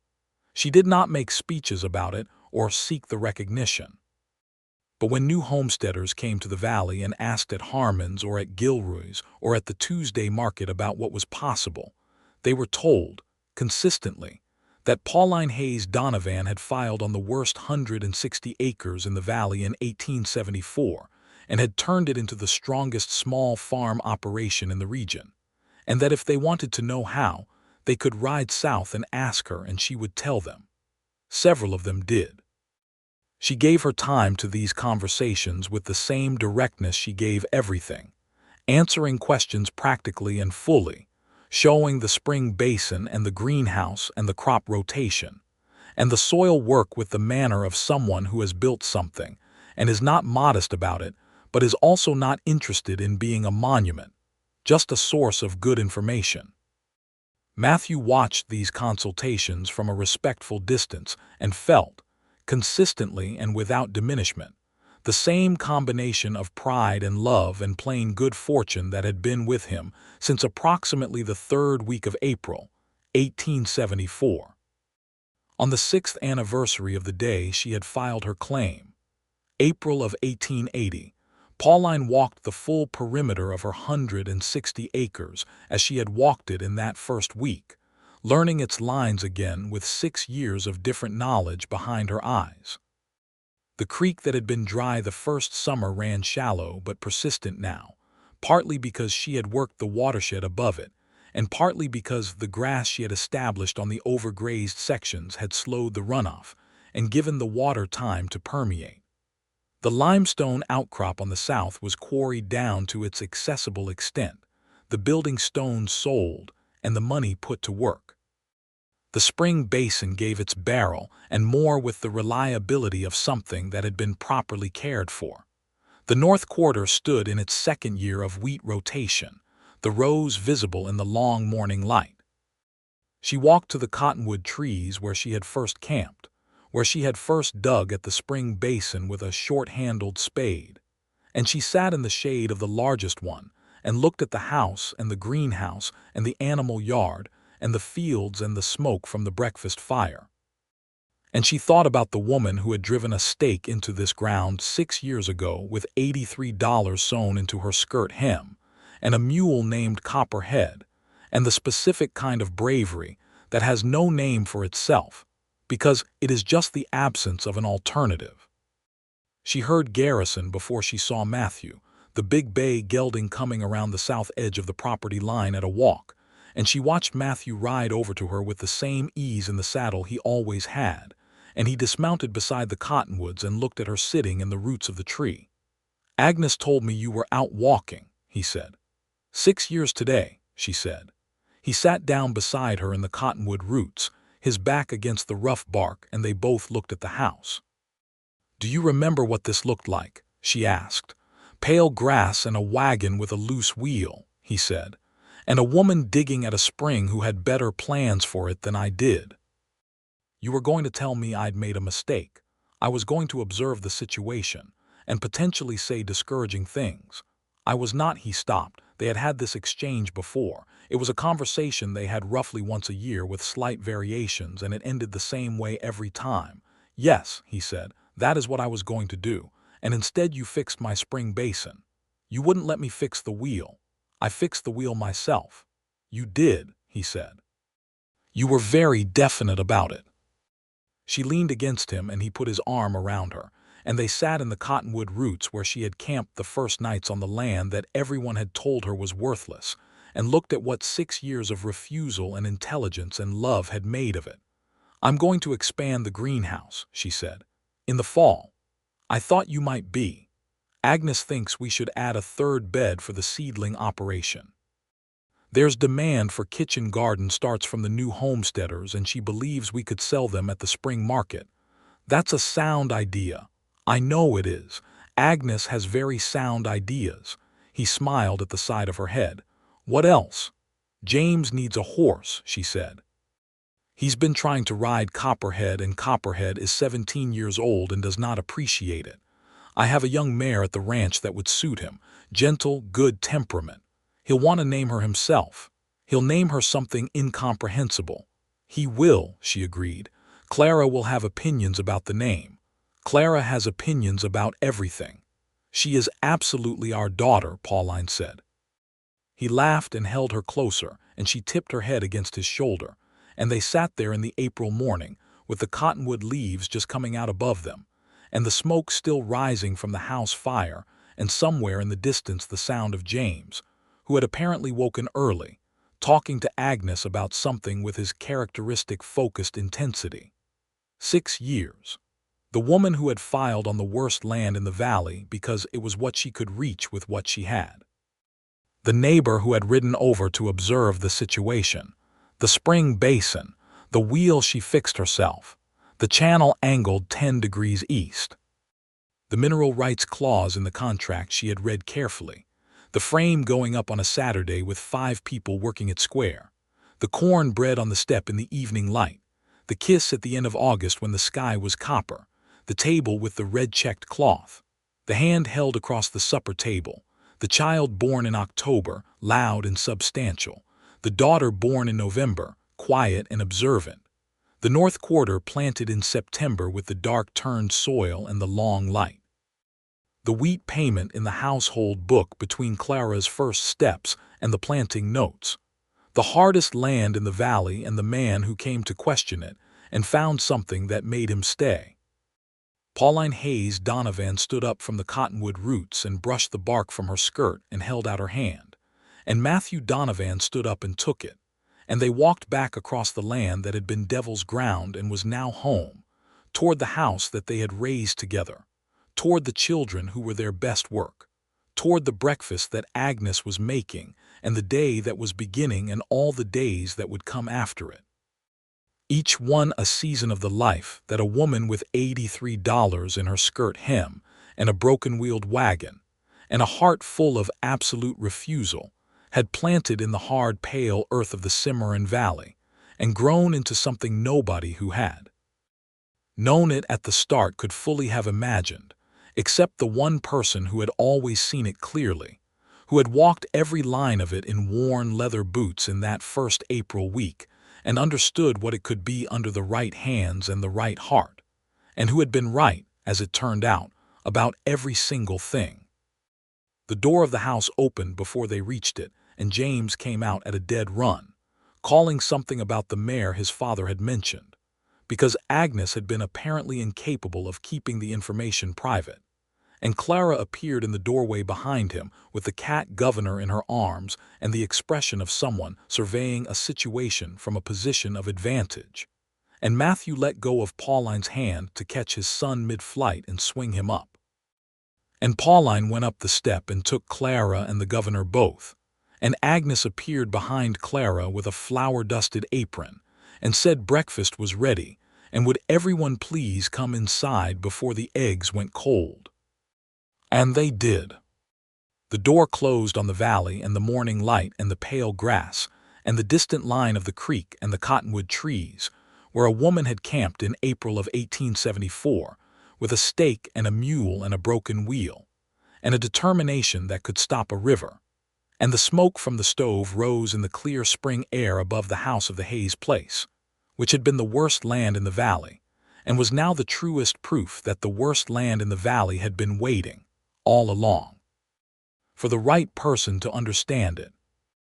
She did not make speeches about it or seek the recognition. But when new homesteaders came to the valley and asked at Harmon's or at Gilroy's or at the Tuesday market about what was possible, they were told, consistently, that Pauline Hayes Donovan had filed on the worst 160 acres in the valley in 1874 and had turned it into the strongest small farm operation in the region, and that if they wanted to know how, they could ride south and ask her and she would tell them. Several of them did. She gave her time to these conversations with the same directness she gave everything, answering questions practically and fully, showing the spring basin and the greenhouse and the crop rotation, and the soil work with the manner of someone who has built something and is not modest about it, but is also not interested in being a monument, just a source of good information. Matthew watched these consultations from a respectful distance and felt, consistently and without diminishment, the same combination of pride and love and plain good fortune that had been with him since approximately the third week of April, 1874. On the 6th anniversary of the day she had filed her claim, April of 1880, Pauline walked the full perimeter of her 160 acres as she had walked it in that first week, learning its lines again with 6 years of different knowledge behind her eyes. The creek that had been dry the first summer ran shallow but persistent now, partly because she had worked the watershed above it, and partly because the grass she had established on the overgrazed sections had slowed the runoff and given the water time to permeate. The limestone outcrop on the south was quarried down to its accessible extent, the building stones sold, and the money put to work. The spring basin gave its barrel and more with the reliability of something that had been properly cared for. The north quarter stood in its second year of wheat rotation, the rows visible in the long morning light. She walked to the cottonwood trees where she had first camped, where she had first dug at the spring basin with a short-handled spade, and she sat in the shade of the largest one and looked at the house and the greenhouse and the animal yard and the fields and the smoke from the breakfast fire. And she thought about the woman who had driven a stake into this ground 6 years ago with $83 sewn into her skirt hem, and a mule named Copperhead, and the specific kind of bravery that has no name for itself, because it is just the absence of an alternative. She heard Garrison before she saw Matthew, the big bay gelding coming around the south edge of the property line at a walk, and she watched Matthew ride over to her with the same ease in the saddle he always had, and he dismounted beside the cottonwoods and looked at her sitting in the roots of the tree. "Agnes told me you were out walking," he said. "6 years today," she said. He sat down beside her in the cottonwood roots, his back against the rough bark, and they both looked at the house. "Do you remember what this looked like?" she asked. "Pale grass and a wagon with a loose wheel," he said, "and a woman digging at a spring who had better plans for it than I did. You were going to tell me I'd made a mistake. I was going to observe the situation and potentially say discouraging things. I was not." He stopped. They had had this exchange before. It was a conversation they had roughly once a year with slight variations, and it ended the same way every time. "Yes," he said, "that is what I was going to do, and instead you fixed my spring basin. You wouldn't let me fix the wheel. I fixed the wheel myself." "You did," he said. "You were very definite about it." She leaned against him and he put his arm around her, and they sat in the cottonwood roots where she had camped the first nights on the land that everyone had told her was worthless, and looked at what 6 years of refusal and intelligence and love had made of it. "I'm going to expand the greenhouse," she said, "in the fall. I thought you might be. Agnes thinks we should add a third bed for the seedling operation. There's demand for kitchen garden starts from the new homesteaders, and she believes we could sell them at the spring market. That's a sound idea. I know it is. Agnes has very sound ideas." He smiled at the side of her head. "What else?" "James needs a horse," she said. "He's been trying to ride Copperhead, and Copperhead is 17 years old and does not appreciate it. I have a young mare at the ranch that would suit him, gentle, good temperament. He'll want to name her himself. He'll name her something incomprehensible." "He will," she agreed. "Clara will have opinions about the name. Clara has opinions about everything. She is absolutely our daughter," Pauline said. He laughed and held her closer, and she tipped her head against his shoulder, and they sat there in the April morning, with the cottonwood leaves just coming out above them, and the smoke still rising from the house fire, and somewhere in the distance the sound of James, who had apparently woken early, talking to Agnes about something with his characteristic focused intensity. 6 years. The woman who had filed on the worst land in the valley because it was what she could reach with what she had. The neighbor who had ridden over to observe the situation. The spring basin. The wheel she fixed herself. The channel angled 10 degrees east. The mineral rights clause in the contract she had read carefully. The frame going up on a Saturday with 5 people working it square. The corn bread on the step in the evening light. The kiss at the end of August when the sky was copper. the table with the red-checked cloth, the hand held across the supper table, the child born in October, loud and substantial, the daughter born in November, quiet and observant, the north quarter planted in September with the dark-turned soil and the long light, the wheat payment in the household book between Clara's first steps and the planting notes, the hardest land in the valley and the man who came to question it and found something that made him stay. Pauline Hayes Donovan stood up from the cottonwood roots and brushed the bark from her skirt and held out her hand, and Matthew Donovan stood up and took it, and they walked back across the land that had been Devil's ground and was now home, toward the house that they had raised together, toward the children who were their best work, toward the breakfast that Agnes was making and the day that was beginning and all the days that would come after it. Each one a season of the life that a woman with $83 in her skirt hem and a broken-wheeled wagon and a heart full of absolute refusal had planted in the hard, pale earth of the Cimarron Valley and grown into something nobody who had known it at the start could fully have imagined, except the one person who had always seen it clearly, who had walked every line of it in worn leather boots in that first April week, and understood what it could be under the right hands and the right heart, and who had been right, as it turned out, about every single thing. The door of the house opened before they reached it, and James came out at a dead run, calling something about the mare his father had mentioned, because Agnes had been apparently incapable of keeping the information private, and Clara appeared in the doorway behind him with the cat governor in her arms and the expression of someone surveying a situation from a position of advantage. And Matthew let go of Pauline's hand to catch his son mid-flight and swing him up. And Pauline went up the step and took Clara and the governor both, and Agnes appeared behind Clara with a flour-dusted apron and said breakfast was ready and would everyone please come inside before the eggs went cold. And they did. The door closed on the valley and the morning light and the pale grass and the distant line of the creek and the cottonwood trees, where a woman had camped in April of 1874 with a stake and a mule and a broken wheel, and a determination that could stop a river. And the smoke from the stove rose in the clear spring air above the house of the Hayes place, which had been the worst land in the valley, and was now the truest proof that the worst land in the valley had been waiting all along for the right person to understand it.